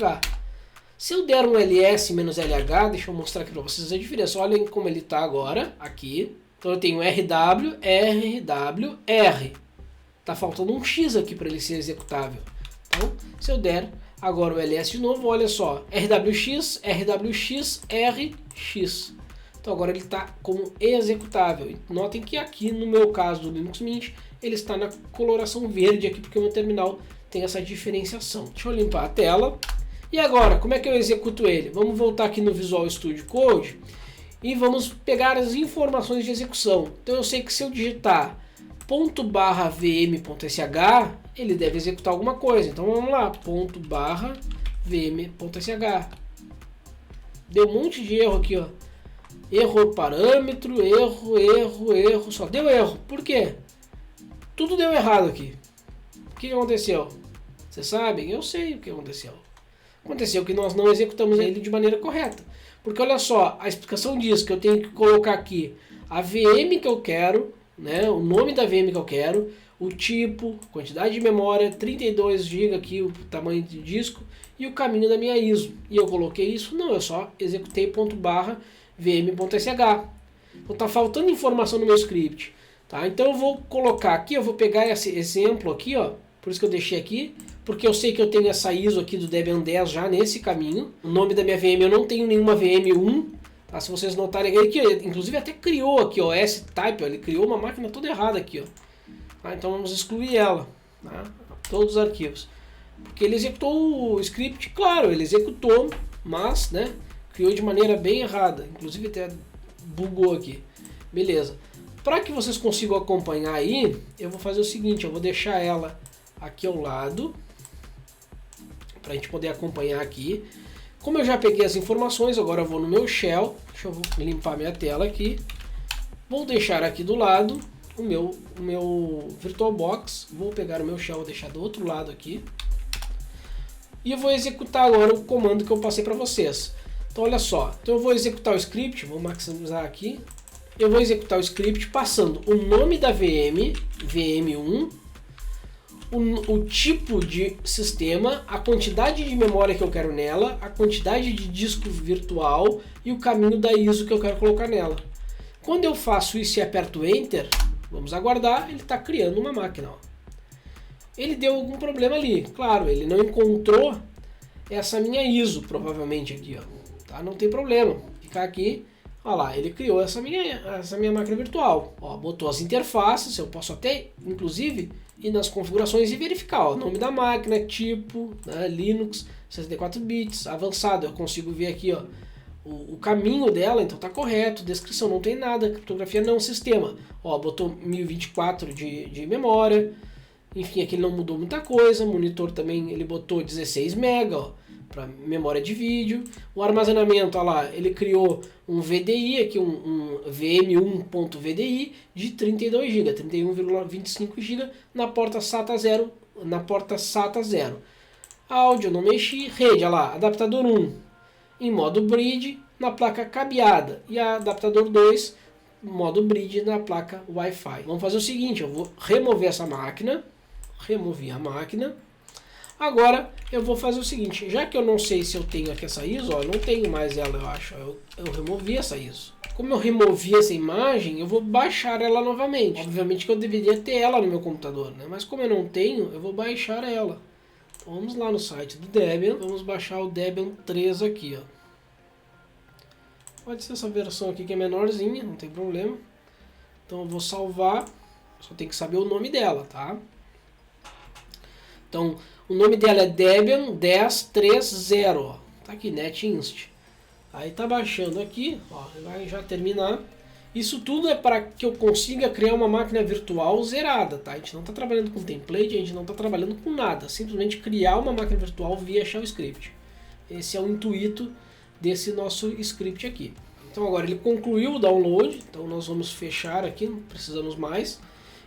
S1: Se eu der um ls-lh, deixa eu mostrar aqui para vocês a diferença. Olhem como ele está agora, aqui. Então eu tenho rw, rw, r. Tá faltando um x aqui para ele ser executável. Então, se eu der agora o ls de novo, olha só, rwx, rwx, rx. Então agora ele está como executável. Notem que aqui no meu caso do Linux Mint, ele está na coloração verde aqui, porque o meu terminal tem essa diferenciação. Deixa eu limpar a tela. E agora, como é que eu executo ele? Vamos voltar aqui no Visual Studio Code e vamos pegar as informações de execução. Então eu sei que se eu digitar ./vm.sh, ele deve executar alguma coisa. Então vamos lá, ./vm.sh. Deu um monte de erro aqui, ó. Erro parâmetro, erro, só deu erro. Por quê? Tudo deu errado aqui. O que aconteceu? Vocês sabem? Eu sei o que aconteceu. Aconteceu que nós não executamos ele de maneira correta. Porque olha só, a explicação diz que eu tenho que colocar aqui a VM que eu quero, né, o nome da VM que eu quero, o tipo, quantidade de memória, 32 GB aqui, o tamanho de disco e o caminho da minha ISO. E eu coloquei isso? Não, eu só executei .vm.sh. Então tá faltando informação no meu script. Tá? Então eu vou colocar aqui, eu vou pegar esse exemplo aqui, ó, por isso que eu deixei aqui, porque eu sei que eu tenho essa ISO aqui do Debian 10 já nesse caminho. O nome da minha VM, eu não tenho nenhuma VM1. Tá? Se vocês notarem, ele que inclusive até criou aqui, ó, S-Type, ele criou uma máquina toda errada aqui, ó. Tá? Então vamos excluir ela, tá? Todos os arquivos. Porque ele executou o script, claro, ele executou, mas, né, criou de maneira bem errada. Inclusive até bugou aqui. Beleza. Para que vocês consigam acompanhar aí, eu vou fazer o seguinte, eu vou deixar ela aqui ao lado, para a gente poder acompanhar aqui. Como eu já peguei as informações, agora eu vou no meu shell, deixa eu limpar minha tela aqui, vou deixar aqui do lado o meu VirtualBox, vou pegar o meu shell e deixar do outro lado aqui, e eu vou executar agora o comando que eu passei para vocês. Então olha só, então eu vou executar o script, vou maximizar aqui, eu vou executar o script passando o nome da VM, VM1, o tipo de sistema, a quantidade de memória que eu quero nela, a quantidade de disco virtual e o caminho da ISO que eu quero colocar nela. Quando eu faço isso e aperto Enter, vamos aguardar, ele está criando uma máquina. Ó. Ele deu algum problema ali, claro, ele não encontrou essa minha ISO, provavelmente aqui, ó. Tá? Não tem problema, ficar aqui, olha lá, ele criou essa minha máquina virtual. Ó, botou as interfaces, eu posso até, inclusive, ir nas configurações e verificar, ó, nome da máquina, tipo, né, Linux, 64 bits, avançado, eu consigo ver aqui, ó, o caminho dela, então tá correto, descrição não tem nada, criptografia não, sistema, ó, botou 1024 de memória, enfim, aqui ele não mudou muita coisa, monitor também ele botou 16 MB, ó, para memória de vídeo, o armazenamento, ó lá, ele criou um VDI, aqui um VM1.VDI de 32 GB, 31,25 GB na porta SATA 0, Áudio, não mexi, rede, ó lá, adaptador 1 em modo bridge na placa cabeada e adaptador 2 modo bridge na placa Wi-Fi. Vamos fazer o seguinte, eu vou remover essa máquina, removi a máquina. Agora eu vou fazer o seguinte, já que eu não sei se eu tenho aqui essa ISO, ó, eu não tenho mais ela, eu acho, eu removi essa ISO. Como eu removi essa imagem, eu vou baixar ela novamente. Obviamente que eu deveria ter ela no meu computador, né? Mas como eu não tenho, eu vou baixar ela. Então vamos lá no site do Debian, vamos baixar o Debian 3 aqui, ó. Pode ser essa versão aqui que é menorzinha, não tem problema. Então eu vou salvar, só tem que saber o nome dela, tá? Então, o nome dela é Debian 10.3.0, ó. Tá aqui, NetInst. Aí tá baixando aqui, ó, vai já terminar. Isso tudo é para que eu consiga criar uma máquina virtual zerada, tá? A gente não está trabalhando com template, a gente não está trabalhando com nada. Simplesmente criar uma máquina virtual via shell script. Esse é o intuito desse nosso script aqui. Então agora ele concluiu o download, então nós vamos fechar aqui, não precisamos mais.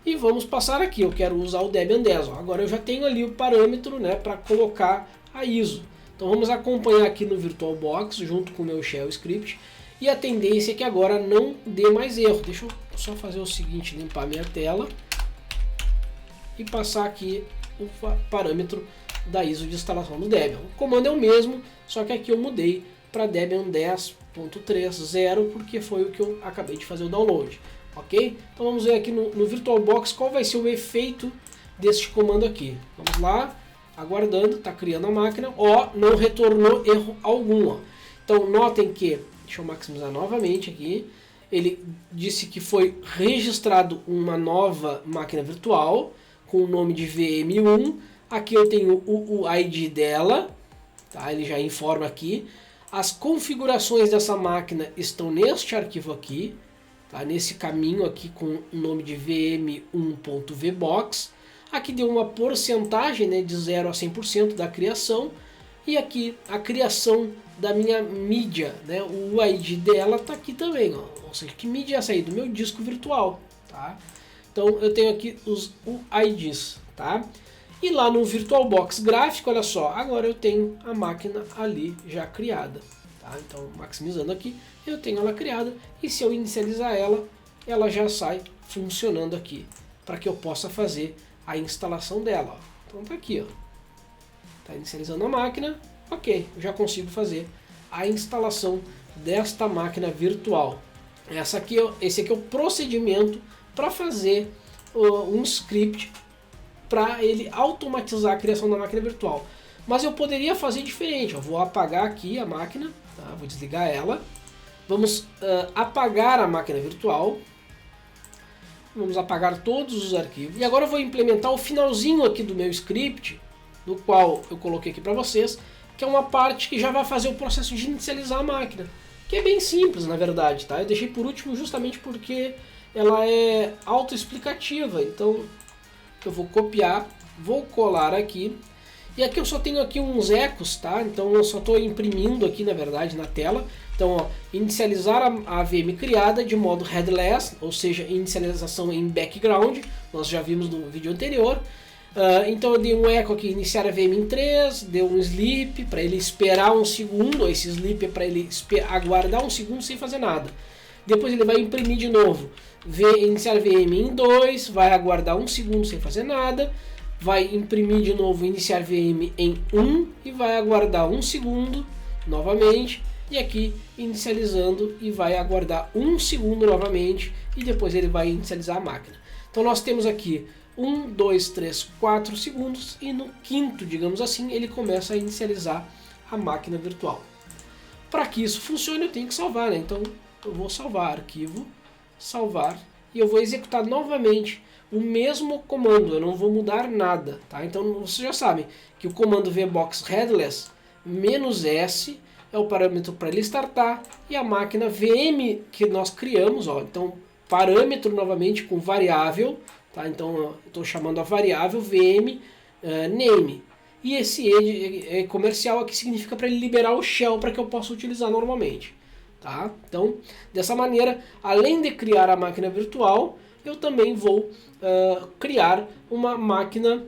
S1: E vamos passar aqui, eu quero usar o Debian 10. Ó. Agora eu já tenho ali o parâmetro, né, para colocar a ISO. Então vamos acompanhar aqui no VirtualBox junto com o meu shell script. E a tendência é que agora não dê mais erro. Deixa eu só fazer o seguinte, limpar minha tela. E passar aqui o parâmetro da ISO de instalação do Debian. O comando é o mesmo, só que aqui eu mudei para Debian 10.3.0 porque foi o que eu acabei de fazer o download. Ok? Então vamos ver aqui no VirtualBox qual vai ser o efeito deste comando aqui. Vamos lá, aguardando, está criando a máquina. Ó, não retornou erro algum. Ó. Então notem que, deixa eu maximizar novamente aqui, ele disse que foi registrado uma nova máquina virtual com o nome de VM1. Aqui eu tenho o ID dela, tá? Ele já informa aqui. As configurações dessa máquina estão neste arquivo aqui. Tá, nesse caminho aqui com o nome de vm1.vbox. Aqui deu uma porcentagem, né, de 0 a 100% da criação. E aqui a criação da minha mídia, né, o ID dela está aqui também. Ó, ou seja, que mídia é essa aí? Do meu disco virtual. Tá? Então eu tenho aqui os UIDs. Tá? E lá no VirtualBox gráfico, olha só, agora eu tenho a máquina ali já criada. Tá? Então, maximizando aqui, eu tenho ela criada e se eu inicializar ela, ela já sai funcionando aqui, para que eu possa fazer a instalação dela. Ó. Então tá aqui, está inicializando a máquina, ok, eu já consigo fazer a instalação desta máquina virtual. Esse aqui é o procedimento para fazer um script para ele automatizar a criação da máquina virtual. Mas eu poderia fazer diferente. Eu vou apagar aqui a máquina, tá? Vou desligar ela. Vamos apagar a máquina virtual. Vamos apagar todos os arquivos. E agora eu vou implementar o finalzinho aqui do meu script, do qual eu coloquei aqui para vocês, que é uma parte que já vai fazer o processo de inicializar a máquina. Que é bem simples, na verdade, tá? Eu deixei por último justamente porque ela é autoexplicativa. Então eu vou copiar, vou colar aqui. E aqui eu só tenho aqui uns ecos, tá? Então eu só estou imprimindo aqui, na verdade, na tela. Então, ó, inicializar a VM criada de modo headless, ou seja, inicialização em background. Nós já vimos no vídeo anterior. Então eu dei um eco aqui, iniciar a VM em 3, deu um sleep para ele esperar um segundo, esse sleep é para ele aguardar um segundo sem fazer nada. Depois ele vai imprimir de novo, iniciar a VM em 2, vai aguardar um segundo sem fazer nada, vai imprimir de novo, iniciar VM em 1 e vai aguardar um segundo novamente, e aqui inicializando e vai aguardar um segundo novamente e depois ele vai inicializar a máquina. Então nós temos aqui 1, 2, 3, 4 segundos e no quinto, digamos assim, ele começa a inicializar a máquina virtual. Para que isso funcione eu tenho que salvar, né? Então eu vou salvar arquivo, salvar e eu vou executar novamente o mesmo comando, eu não vou mudar nada, tá? Então vocês já sabem que o comando VBox Headless -S é o parâmetro para ele startar e a máquina VM que nós criamos, ó, então parâmetro novamente com variável. Tá? Então eu estou chamando a variável VM name. E esse E comercial aqui significa para ele liberar o shell para que eu possa utilizar normalmente. Tá? Então, dessa maneira, além de criar a máquina virtual, eu também vou criar uma máquina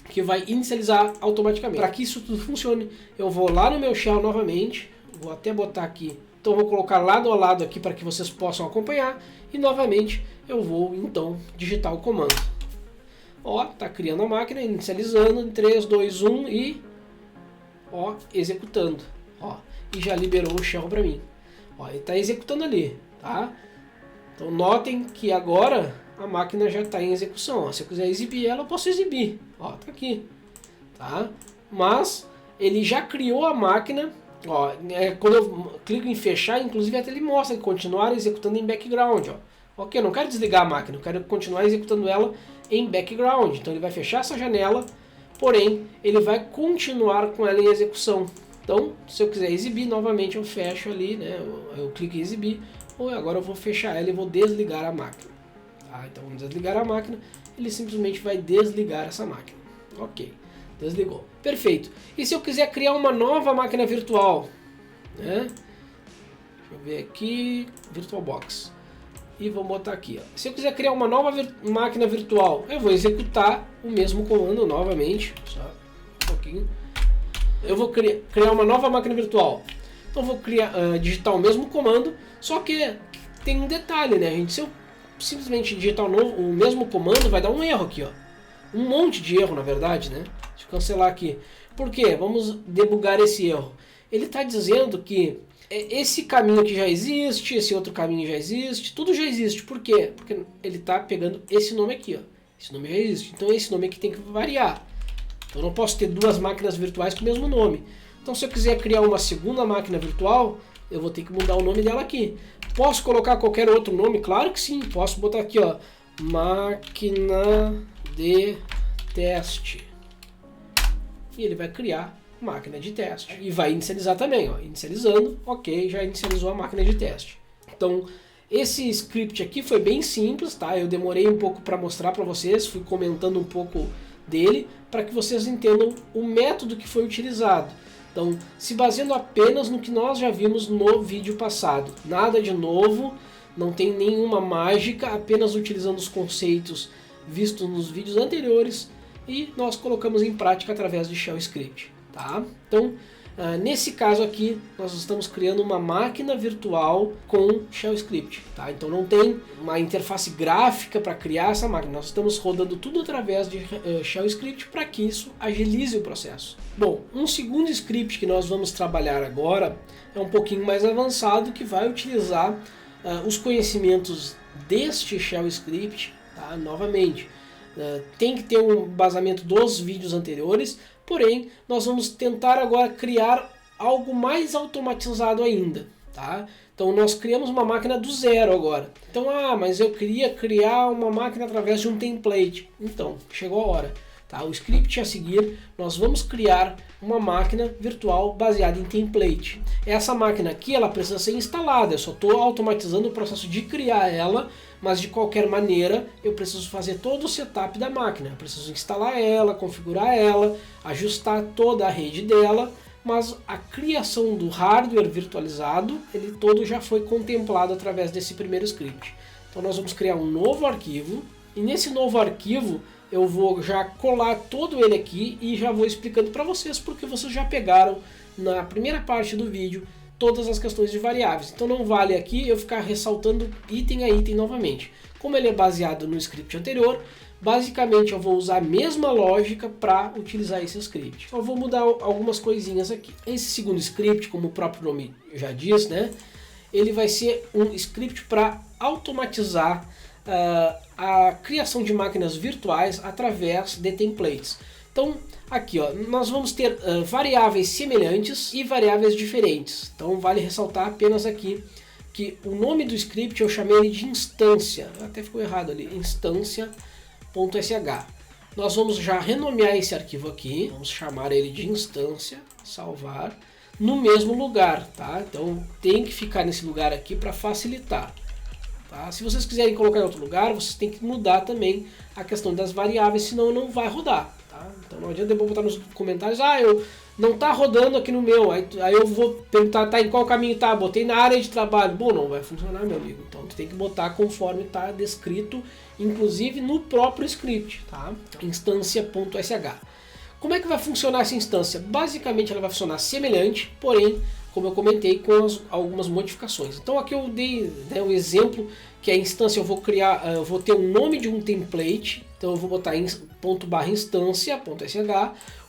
S1: que vai inicializar automaticamente. Para que isso tudo funcione, eu vou lá no meu shell novamente, vou até botar aqui. Então eu vou colocar lado a lado aqui para que vocês possam acompanhar e novamente eu vou então digitar o comando. Ó, tá criando a máquina, inicializando em 3, 2, 1 e ó, executando. Ó, e já liberou o shell para mim. Ó, ele está executando ali, tá? Então notem que agora a máquina já está em execução. Ó, se eu quiser exibir ela, eu posso exibir. Ó, tá aqui, tá? Mas ele já criou a máquina. Ó, quando eu clico em fechar, inclusive até ele mostra que continuar executando em background. Ó. Ok, eu não quero desligar a máquina, eu quero continuar executando ela em background. Então ele vai fechar essa janela, porém ele vai continuar com ela em execução. Então, se eu quiser exibir novamente, eu fecho ali, né? Eu clico em exibir, ou agora eu vou fechar ela e vou desligar a máquina. Tá? Então vamos desligar a máquina, ele simplesmente vai desligar essa máquina. Ok. Desligou. Perfeito. E se eu quiser criar uma nova máquina virtual? Né? Deixa eu ver aqui. VirtualBox. E vou botar aqui. Ó. Se eu quiser criar uma nova máquina virtual, eu vou executar o mesmo comando novamente. Só um pouquinho. Eu vou criar uma nova máquina virtual. Então eu vou digitar o mesmo comando, só que tem um detalhe, né, gente? Se eu simplesmente digitar o mesmo comando, vai dar um erro aqui, ó. Um monte de erro, na verdade, né? Deixa eu cancelar aqui. Por quê? Vamos debugar esse erro. Ele está dizendo que esse caminho aqui já existe, esse outro caminho já existe, tudo já existe. Por quê? Porque ele está pegando esse nome aqui, ó. Esse nome já existe. Então esse nome aqui tem que variar. Então eu não posso ter duas máquinas virtuais com o mesmo nome. Então se eu quiser criar uma segunda máquina virtual, eu vou ter que mudar o nome dela aqui. Posso colocar qualquer outro nome? Claro que sim. Posso botar aqui, ó, máquina de teste. E ele vai criar máquina de teste. E vai inicializar também, ó. Inicializando, ok, já inicializou a máquina de teste. Então, esse script aqui foi bem simples, tá? Eu demorei um pouco para mostrar para vocês, fui comentando um pouco dele, para que vocês entendam o método que foi utilizado. Então, se baseando apenas no que nós já vimos no vídeo passado. Nada de novo, não tem nenhuma mágica, apenas utilizando os conceitos vistos nos vídeos anteriores e nós colocamos em prática através de Shell Script. Tá? Então, nesse caso aqui, nós estamos criando uma máquina virtual com Shell Script. Tá? Então não tem uma interface gráfica para criar essa máquina, nós estamos rodando tudo através de Shell Script para que isso agilize o processo. Bom, um segundo script que nós vamos trabalhar agora é um pouquinho mais avançado, que vai utilizar os conhecimentos deste Shell Script. Tá? Novamente, tem que ter um embasamento dos vídeos anteriores, porém nós vamos tentar agora criar algo mais automatizado ainda. Tá? Então nós criamos uma máquina do zero agora. Então, mas eu queria criar uma máquina através de um template. Então, chegou a hora. Tá? O script a seguir, nós vamos criar uma máquina virtual baseada em template. Essa máquina aqui, ela precisa ser instalada, eu só estou automatizando o processo de criar ela, mas de qualquer maneira eu preciso fazer todo o setup da máquina. Eu preciso instalar ela, configurar ela, ajustar toda a rede dela, mas a criação do hardware virtualizado, ele todo já foi contemplado através desse primeiro script. Então nós vamos criar um novo arquivo, e nesse novo arquivo eu vou já colar todo ele aqui e já vou explicando para vocês, porque vocês já pegaram na primeira parte do vídeo todas as questões de variáveis. Então não vale aqui eu ficar ressaltando item a item novamente. Como ele é baseado no script anterior, basicamente eu vou usar a mesma lógica para utilizar esse script. Só vou mudar algumas coisinhas aqui. Esse segundo script, como o próprio nome já diz, né, ele vai ser um script para automatizar a criação de máquinas virtuais através de templates. Então aqui nós vamos ter variáveis semelhantes e variáveis diferentes. Então vale ressaltar apenas aqui que o nome do script eu chamei ele de instância, até ficou errado ali, instância.sh. Nós vamos já renomear esse arquivo aqui, vamos chamar ele de instância, salvar, no mesmo lugar, tá? Então tem que ficar nesse lugar aqui para facilitar. Tá? Se vocês quiserem colocar em outro lugar, vocês têm que mudar também a questão das variáveis, senão não vai rodar. Tá? Então não adianta depois botar nos comentários, não está rodando aqui no meu, aí eu vou perguntar, em qual caminho tá? Botei na área de trabalho. Bom, não vai funcionar, meu amigo. Então tu tem que botar conforme está descrito, inclusive no próprio script, tá? Instância.sh. Como é que vai funcionar essa instância? Basicamente ela vai funcionar semelhante, porém, como eu comentei, com algumas modificações. Então aqui eu dei um exemplo que a instância eu vou ter o nome de um template, então eu vou botar .instância.sh,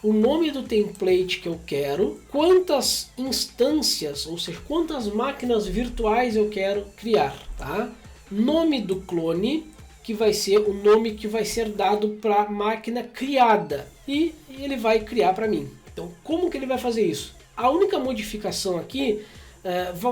S1: o nome do template que eu quero, quantas instâncias, ou seja, quantas máquinas virtuais eu quero criar, tá? Nome do clone, que vai ser o nome que vai ser dado para a máquina criada, e ele vai criar para mim. Então como que ele vai fazer isso? A única modificação aqui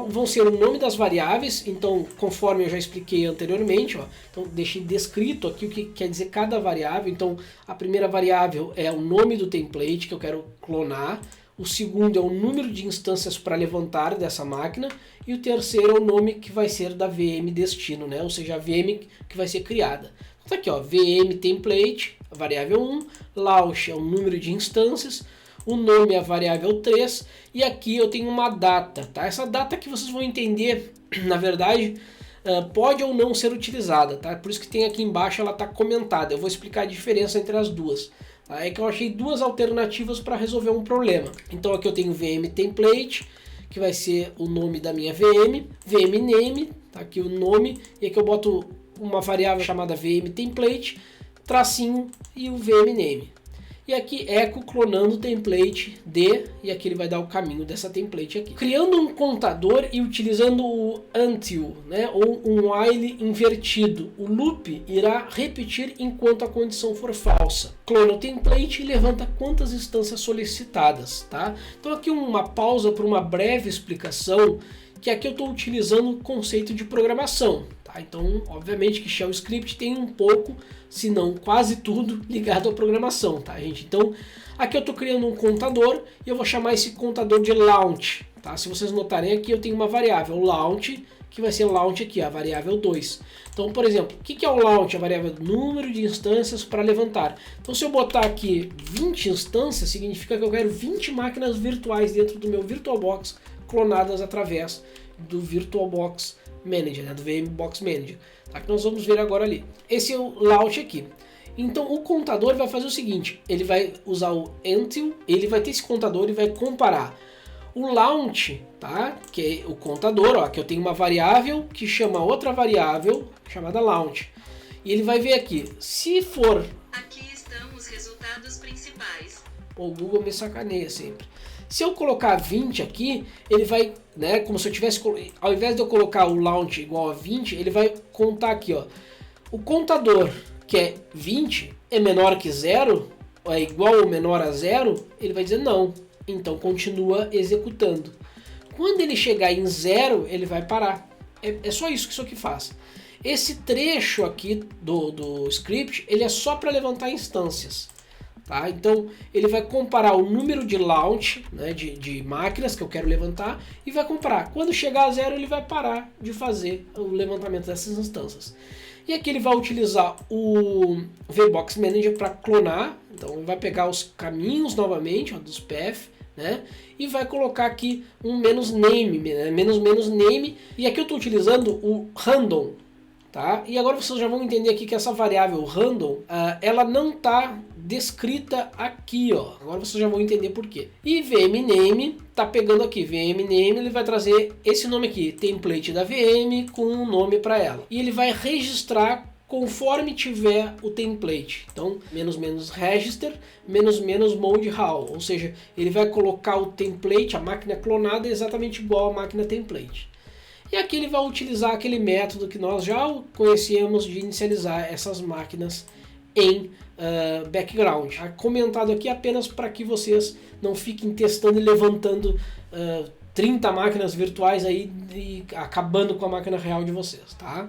S1: vão ser o nome das variáveis, então conforme eu já expliquei anteriormente, então deixei descrito aqui o que quer dizer cada variável. Então a primeira variável é o nome do template que eu quero clonar, o segundo é o número de instâncias para levantar dessa máquina, e o terceiro é o nome que vai ser da VM destino, né? Ou seja, a VM que vai ser criada. Então aqui, VM template, variável 1, launch é o número de instâncias, o nome é a variável 3, e aqui eu tenho uma data, tá? Essa data que vocês vão entender, na verdade, pode ou não ser utilizada, tá? Por isso que tem aqui embaixo, ela está comentada. Eu vou explicar a diferença entre as duas. Tá? É que eu achei duas alternativas para resolver um problema. Então aqui eu tenho VM template, que vai ser o nome da minha VM, VM name, tá aqui o nome, e aqui eu boto uma variável chamada VM template, tracinho e o VM name. E aqui echo clonando o template de, e aqui ele vai dar o caminho dessa template aqui. Criando um contador e utilizando o until, né, ou um while invertido. O loop irá repetir enquanto a condição for falsa. Clona o template e levanta quantas instâncias solicitadas. Tá? Então aqui uma pausa para uma breve explicação, que aqui eu estou utilizando o conceito de programação. Tá? Então, obviamente que Shell Script tem um pouco, se não quase tudo, ligado à programação, tá, gente? Então, aqui eu estou criando um contador e eu vou chamar esse contador de launch. Tá? Se vocês notarem aqui, eu tenho uma variável launch, que vai ser launch aqui, a variável 2. Então, por exemplo, o que é o launch? A variável do número de instâncias para levantar. Então, se eu botar aqui 20 instâncias, significa que eu quero 20 máquinas virtuais dentro do meu VirtualBox, clonadas através do VirtualBox Manager, né, do VMBox Manager, tá? Que nós vamos ver agora ali. Esse é o launch aqui. Então o contador vai fazer o seguinte, ele vai usar o until, ele vai ter esse contador e vai comparar o launch, tá? Que é o contador, ó, que eu tenho uma variável que chama outra variável chamada launch. E ele vai ver aqui, se for...
S2: Aqui estão os resultados principais.
S1: O Google me sacaneia sempre. Se eu colocar 20 aqui, ele vai, né, como se eu tivesse, ao invés de eu colocar o launch igual a 20, ele vai contar aqui, ó. O contador, que é 20, é menor que 0, é igual ou menor a 0, ele vai dizer não. Então continua executando. Quando ele chegar em 0, ele vai parar. É só isso que isso aqui faz. Esse trecho aqui do script, ele é só para levantar instâncias. Tá? Então ele vai comparar o número de launch, né, de máquinas que eu quero levantar e vai comparar. Quando chegar a 0, ele vai parar de fazer o levantamento dessas instâncias. E aqui ele vai utilizar o VBox Manager para clonar. Então ele vai pegar os caminhos novamente, ó, dos path, né, e vai colocar aqui um "-name", né, "-name", e aqui eu estou utilizando o random. Tá? E agora vocês já vão entender aqui que essa variável random, ela não está descrita aqui, ó. Agora vocês já vão entender por quê. E vmname está pegando aqui, vmname, ele vai trazer esse nome aqui, template da VM com um nome para ela. E ele vai registrar conforme tiver o template. Então, "-register", "-mode how", ou seja, ele vai colocar o template, a máquina clonada, exatamente igual à máquina template. E aqui ele vai utilizar aquele método que nós já conhecemos de inicializar essas máquinas em background. Comentado aqui apenas para que vocês não fiquem testando e levantando 30 máquinas virtuais aí e acabando com a máquina real de vocês, tá?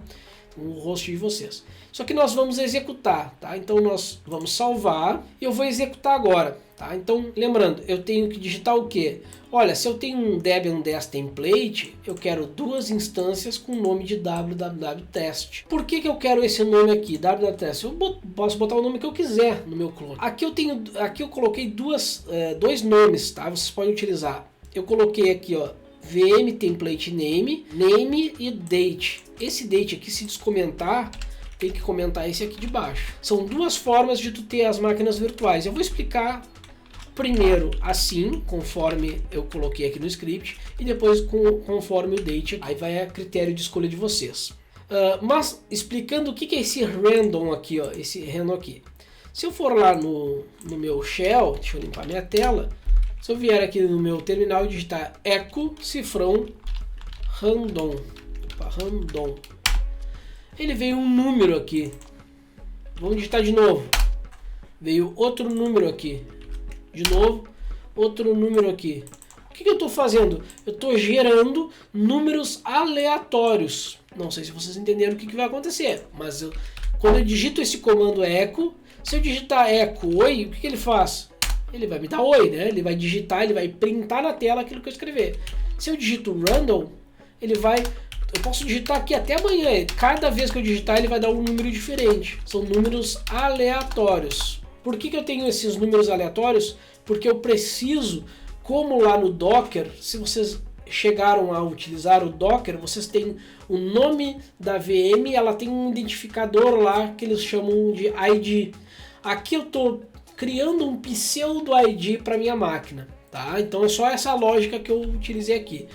S1: O host de vocês. Só que nós vamos executar, tá? Então nós vamos salvar e eu vou executar agora, tá? Então, lembrando, eu tenho que digitar o quê? Olha, se eu tenho um Debian 10 template, eu quero 2 instâncias com o nome de www.test. Por que eu quero esse nome aqui, www.test? Eu posso botar o nome que eu quiser no meu clone. Aqui eu coloquei dois nomes, tá? Vocês podem utilizar. Eu coloquei aqui, ó, VM template name e date. Esse date aqui, se descomentar, tem que comentar esse aqui de baixo. São duas formas de tu ter as máquinas virtuais. Eu vou explicar primeiro assim, conforme eu coloquei aqui no script, e depois conforme o date. Aí vai a critério de escolha de vocês. Mas explicando o que é esse random aqui, ó, esse random aqui. Se eu for lá no meu shell, deixa eu limpar minha tela. Se eu vier aqui no meu terminal e digitar echo cifrão random, ele veio um número aqui. Vamos digitar de novo. Veio outro número aqui. De novo, outro número aqui. O que eu estou fazendo? Eu estou gerando números aleatórios. Não sei se vocês entenderam o que vai acontecer, mas quando eu digito esse comando echo, se eu digitar echo oi, o que ele faz? Ele vai me dar oi, né? Ele vai digitar, ele vai printar na tela aquilo que eu escrever. Se eu digito random, eu posso digitar aqui até amanhã. Cada vez que eu digitar, ele vai dar um número diferente. São números aleatórios. Por que eu tenho esses números aleatórios? Porque eu preciso, como lá no Docker, se vocês chegaram a utilizar o Docker, vocês têm o nome da VM, ela tem um identificador lá que eles chamam de ID. Aqui eu estou criando um pseudo ID para minha máquina, tá? Então é só essa lógica que eu utilizei aqui.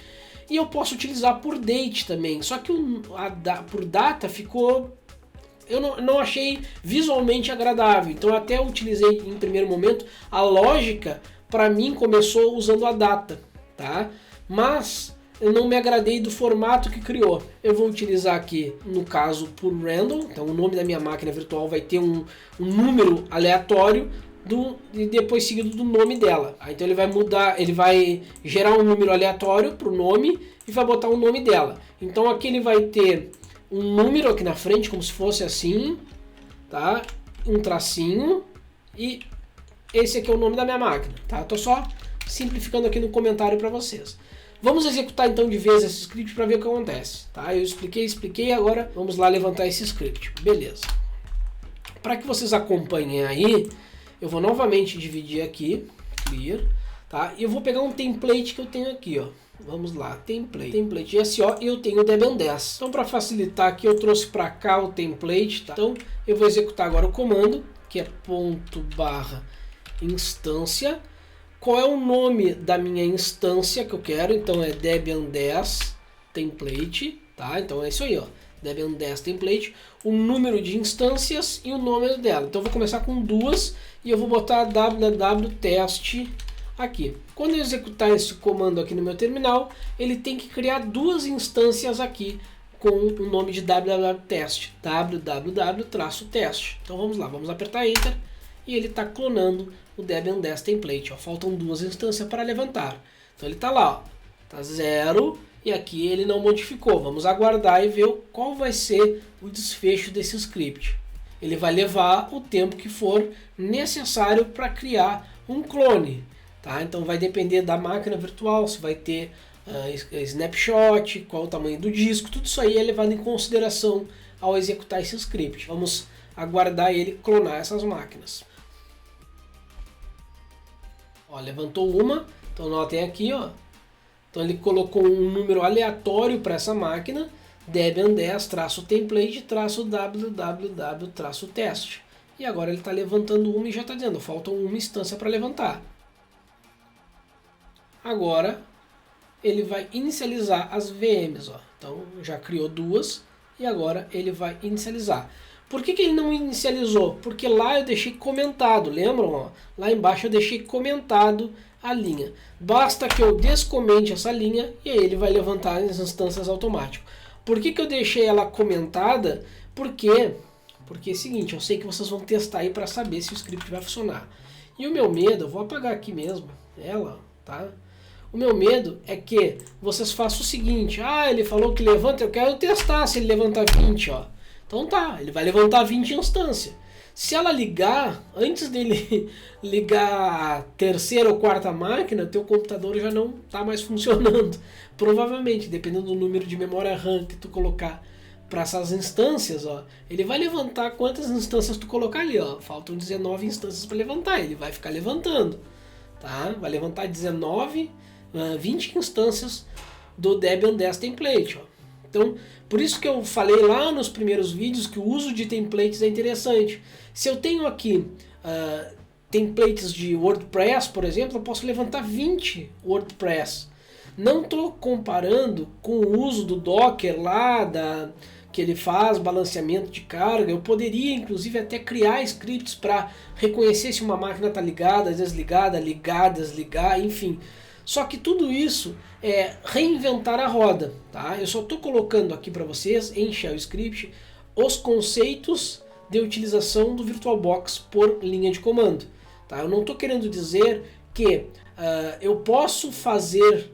S1: E eu posso utilizar por date também, só que por data ficou... Eu não achei visualmente agradável, então eu até utilizei em primeiro momento. A lógica para mim começou usando a data, tá? Mas eu não me agradei do formato que criou. Eu vou utilizar aqui, no caso, por random. Então o nome da minha máquina virtual vai ter um número aleatório e depois seguido do nome dela. Então ele vai mudar, ele vai gerar um número aleatório para o nome e vai botar o nome dela. Então aqui ele vai ter um número aqui na frente, como se fosse assim, tá? Um tracinho e esse aqui é o nome da minha máquina, tá? Tô só simplificando aqui no comentário para vocês. Vamos executar então de vez esse script para ver o que acontece, tá? Eu expliquei, agora vamos lá levantar esse script, beleza? Para que vocês acompanhem aí, eu vou novamente dividir aqui, clear, tá? E eu vou pegar um template que eu tenho aqui, ó. Vamos lá, template SO, e eu tenho o Debian 10. Então para facilitar aqui eu trouxe para cá o template, tá? Então eu vou executar agora o comando que é ponto barra instância. Qual é o nome da minha instância que eu quero? Então é Debian 10 template, tá? Então é isso aí, ó, Debian 10 template, o número de instâncias e o nome dela. Então eu vou começar com duas e eu vou botar www.test aqui. Quando eu executar esse comando aqui no meu terminal, ele tem que criar duas instâncias aqui com o nome de www.test, www-test. Então vamos lá, vamos apertar Enter e ele está clonando o Debian 10 template. Ó. Faltam duas instâncias para levantar. Então ele está lá, está 0 e aqui ele não modificou. Vamos aguardar e ver qual vai ser o desfecho desse script. Ele vai levar o tempo que for necessário para criar um clone. Tá? Então vai depender da máquina virtual, se vai ter snapshot, qual o tamanho do disco, tudo isso aí é levado em consideração ao executar esse script. Vamos aguardar ele clonar essas máquinas. Ó, levantou uma, então notem aqui, ó. Então ele colocou um número aleatório para essa máquina, Debian 10-template-www-test. E agora ele está levantando uma e já está dizendo, falta uma instância para levantar. Agora ele vai inicializar as VMs. Ó. Então já criou duas e agora ele vai inicializar. Por que ele não inicializou? Porque lá eu deixei comentado, lembram? Ó? Lá embaixo eu deixei comentado a linha. Basta que eu descomente essa linha e aí ele vai levantar as instâncias automático. Por que eu deixei ela comentada? Porque é o seguinte, eu sei que vocês vão testar aí para saber se o script vai funcionar. E o meu medo, eu vou apagar aqui mesmo, ela, tá? O meu medo é que vocês façam o seguinte, ele falou que levanta, eu quero testar se ele levantar 20, ó. Então tá, ele vai levantar 20 instâncias. Se ela ligar, antes dele ligar a terceira ou quarta máquina, teu computador já não está mais funcionando. Provavelmente, dependendo do número de memória RAM que tu colocar para essas instâncias, ó, ele vai levantar quantas instâncias tu colocar ali. Ó. Faltam 19 instâncias para levantar, ele vai ficar levantando. Tá? Vai levantar 20 instâncias do Debian 10 template. Ó. Então, por isso que eu falei lá nos primeiros vídeos que o uso de templates é interessante. Se eu tenho aqui templates de WordPress, por exemplo, eu posso levantar 20 WordPress. Não estou comparando com o uso do Docker lá, que ele faz balanceamento de carga. Eu poderia, inclusive, até criar scripts para reconhecer se uma máquina está ligada, desligada, ligar, desligar, enfim. Só que tudo isso é reinventar a roda, tá? Eu só estou colocando aqui para vocês, em Shell Script, os conceitos de utilização do VirtualBox por linha de comando. Tá? Eu não estou querendo dizer que eu posso fazer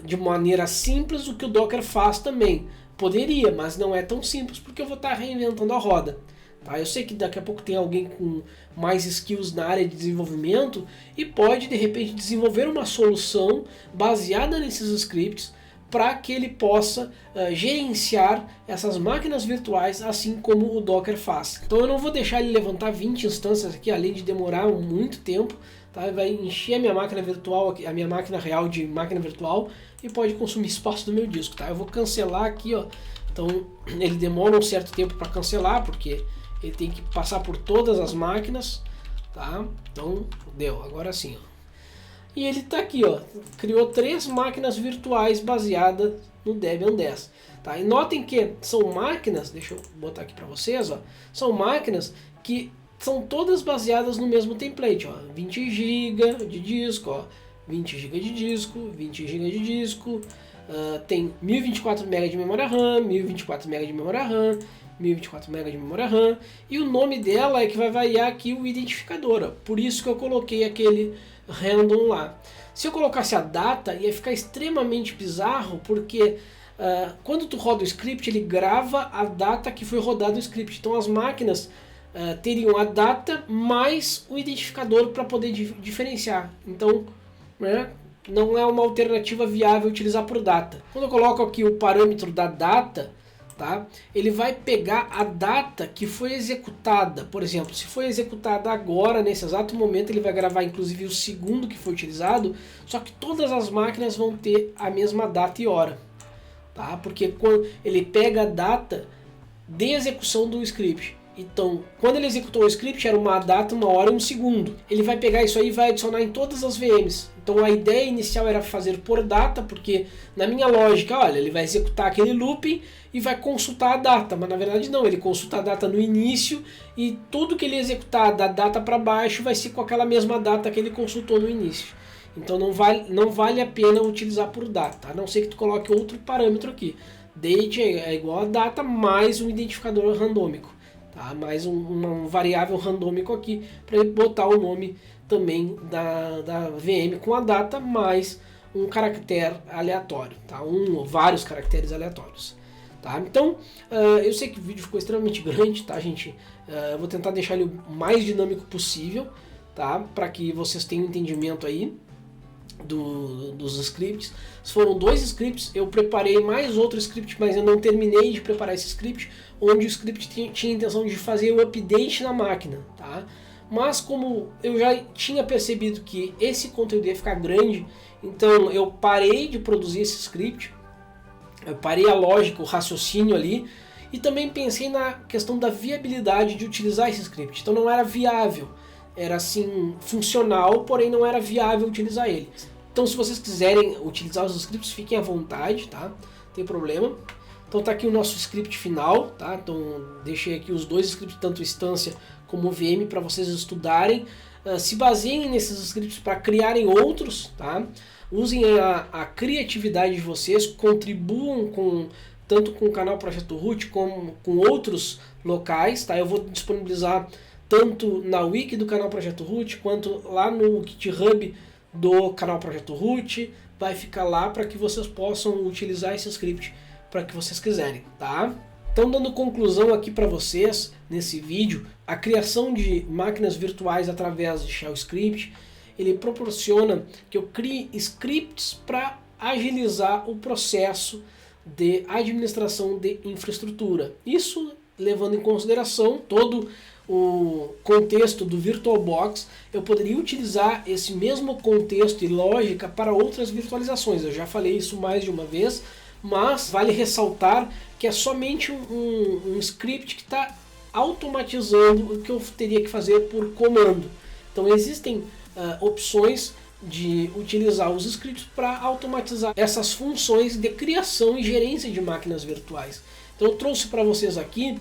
S1: de maneira simples o que o Docker faz também. Poderia, mas não é tão simples porque eu vou estar reinventando a roda. Tá? Eu sei que daqui a pouco tem alguém com mais skills na área de desenvolvimento e pode de repente desenvolver uma solução baseada nesses scripts para que ele possa gerenciar essas máquinas virtuais assim como o Docker faz. Então eu não vou deixar ele levantar 20 instâncias aqui, além de demorar muito tempo. Tá? Vai encher a minha máquina virtual, a minha máquina real de máquina virtual e pode consumir espaço do meu disco. Tá? Eu vou cancelar aqui, ó. Então ele demora um certo tempo para cancelar porque ele tem que passar por todas as máquinas, tá? Então, deu, agora sim, ó. E ele está aqui, ó, criou 3 máquinas virtuais baseadas no Debian 10, tá? E notem que são máquinas, deixa eu botar aqui para vocês, ó, são máquinas que são todas baseadas no mesmo template, ó, 20 GB de disco, ó, 20 GB de disco, 20 GB de disco, tem 1024 MB de memória RAM, 1024 MB de memória RAM, 1024 MB de memória RAM, e o nome dela é que vai variar aqui o identificador, ó. Por isso que eu coloquei aquele random lá. Se eu colocasse a data, ia ficar extremamente bizarro, porque quando tu roda o script, ele grava a data que foi rodado o script. Então as máquinas teriam a data mais o identificador para poder diferenciar. Então, né, não é uma alternativa viável utilizar por data. Quando eu coloco aqui o parâmetro da data, tá? Ele vai pegar a data que foi executada. Por exemplo, se foi executada agora, nesse exato momento, ele vai gravar inclusive o segundo que foi utilizado, só que todas as máquinas vão ter a mesma data e hora. Tá? Porque quando ele pega a data de execução do script. Então, quando ele executou o script, era uma data, uma hora e um segundo. Ele vai pegar isso aí e vai adicionar em todas as VMs. Então a ideia inicial era fazer por data, porque na minha lógica, olha, ele vai executar aquele looping e vai consultar a data. Mas na verdade não, ele consulta a data no início e tudo que ele executar da data para baixo vai ser com aquela mesma data que ele consultou no início. Então não vale a pena utilizar por data, a não ser que tu coloque outro parâmetro aqui. Date é igual a data mais um identificador randômico. Tá? Mais um variável randômico aqui para ele botar o nome também da VM com a data mais um caractere aleatório, tá? Um ou vários caracteres aleatórios. Tá? Então, eu sei que o vídeo ficou extremamente grande, tá, gente? Eu vou tentar deixar ele o mais dinâmico possível, tá? Para que vocês tenham entendimento aí dos scripts. Foram 2 scripts, eu preparei mais outro script, mas eu não terminei de preparar esse script, onde o script tinha a intenção de fazer o update na máquina, tá? Mas como eu já tinha percebido que esse conteúdo ia ficar grande, então eu parei de produzir esse script, eu parei a lógica, o raciocínio ali, e também pensei na questão da viabilidade de utilizar esse script. Então não era viável, era assim funcional, porém não era viável utilizar ele. Então se vocês quiserem utilizar os scripts, fiquem à vontade, tá? Não tem problema. Então tá aqui o nosso script final, tá? Então deixei aqui os 2 scripts, tanto instância como VM, para vocês estudarem. Se baseiem nesses scripts para criarem outros, tá? Usem a criatividade de vocês, contribuam tanto com o canal Projeto Root como com outros locais, tá? Eu vou disponibilizar tanto na wiki do canal Projeto Root quanto lá no GitHub do canal Projeto Root. Vai ficar lá para que vocês possam utilizar esse script para que vocês quiserem, tá? Então, dando conclusão aqui para vocês nesse vídeo, a criação de máquinas virtuais através de Shell Script, ele proporciona que eu crie scripts para agilizar o processo de administração de infraestrutura. Isso levando em consideração todo o contexto do VirtualBox. Eu poderia utilizar esse mesmo contexto e lógica para outras virtualizações. Eu já falei isso mais de uma vez, mas vale ressaltar que é somente um script que está automatizando o que eu teria que fazer por comando. Então existem opções de utilizar os scripts para automatizar essas funções de criação e gerência de máquinas virtuais. Então eu trouxe para vocês aqui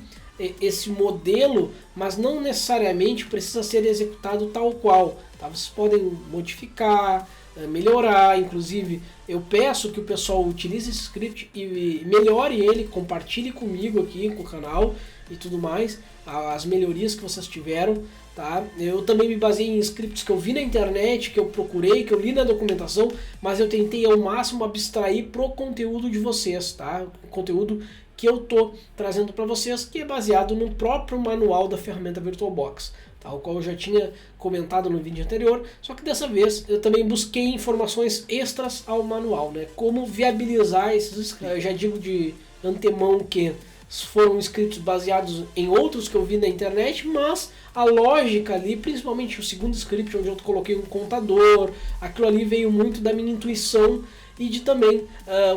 S1: esse modelo, mas não necessariamente precisa ser executado tal qual, tá? Vocês podem modificar, melhorar. Inclusive eu peço que o pessoal utilize esse script e melhore ele, compartilhe comigo aqui com o canal e tudo mais, as melhorias que vocês tiveram, tá? Eu também me baseei em scripts que eu vi na internet, que eu procurei, que eu li na documentação, mas eu tentei ao máximo abstrair pro conteúdo de vocês, tá? O conteúdo que eu tô trazendo para vocês, que é baseado no próprio manual da ferramenta VirtualBox, tá? O qual eu já tinha comentado no vídeo anterior, só que dessa vez eu também busquei informações extras ao manual, né? Como viabilizar esses scripts. Eu já digo de antemão que foram scripts baseados em outros que eu vi na internet, mas a lógica ali, principalmente o segundo script onde eu coloquei um contador, aquilo ali veio muito da minha intuição e de também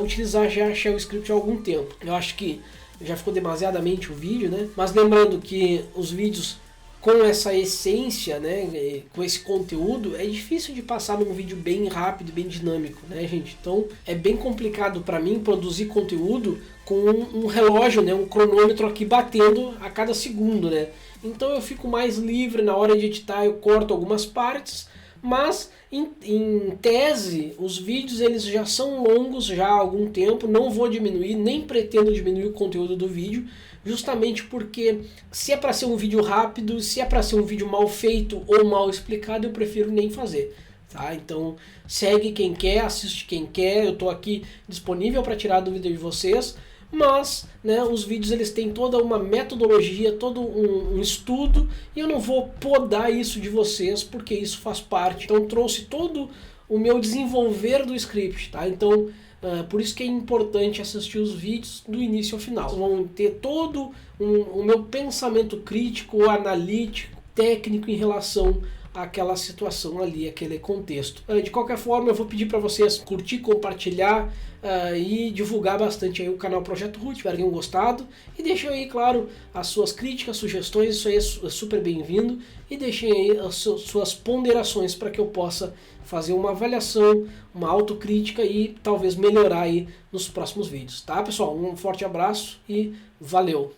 S1: utilizar já Shell Script há algum tempo. Eu acho que já ficou demasiadamente o vídeo, né? Mas lembrando que os vídeos com essa essência, né, com esse conteúdo, é difícil de passar num vídeo bem rápido, bem dinâmico, né, gente? Então é bem complicado para mim produzir conteúdo com um relógio, né, um cronômetro aqui batendo a cada segundo, né? Então eu fico mais livre na hora de editar, eu corto algumas partes, mas em tese os vídeos eles já são longos já há algum tempo, não vou diminuir, nem pretendo diminuir o conteúdo do vídeo, justamente porque se é para ser um vídeo rápido, se é para ser um vídeo mal feito ou mal explicado, eu prefiro nem fazer. Tá? Então segue quem quer, assiste quem quer, eu estou aqui disponível para tirar dúvida de vocês, mas né, os vídeos eles têm toda uma metodologia, todo um estudo, e eu não vou podar isso de vocês, porque isso faz parte. Então trouxe todo o meu desenvolver do script, tá? Então por isso que é importante assistir os vídeos do início ao final. Vocês vão ter todo o meu pensamento crítico, analítico, técnico em relação aquela situação ali, aquele contexto. De qualquer forma, eu vou pedir para vocês curtir, compartilhar e divulgar bastante aí o canal Projeto Root, se tenham gostado. E deixem aí, claro, as suas críticas, sugestões, isso aí é super bem-vindo. E deixem aí as suas ponderações para que eu possa fazer uma avaliação, uma autocrítica e talvez melhorar aí nos próximos vídeos. Tá, pessoal? Um forte abraço e valeu!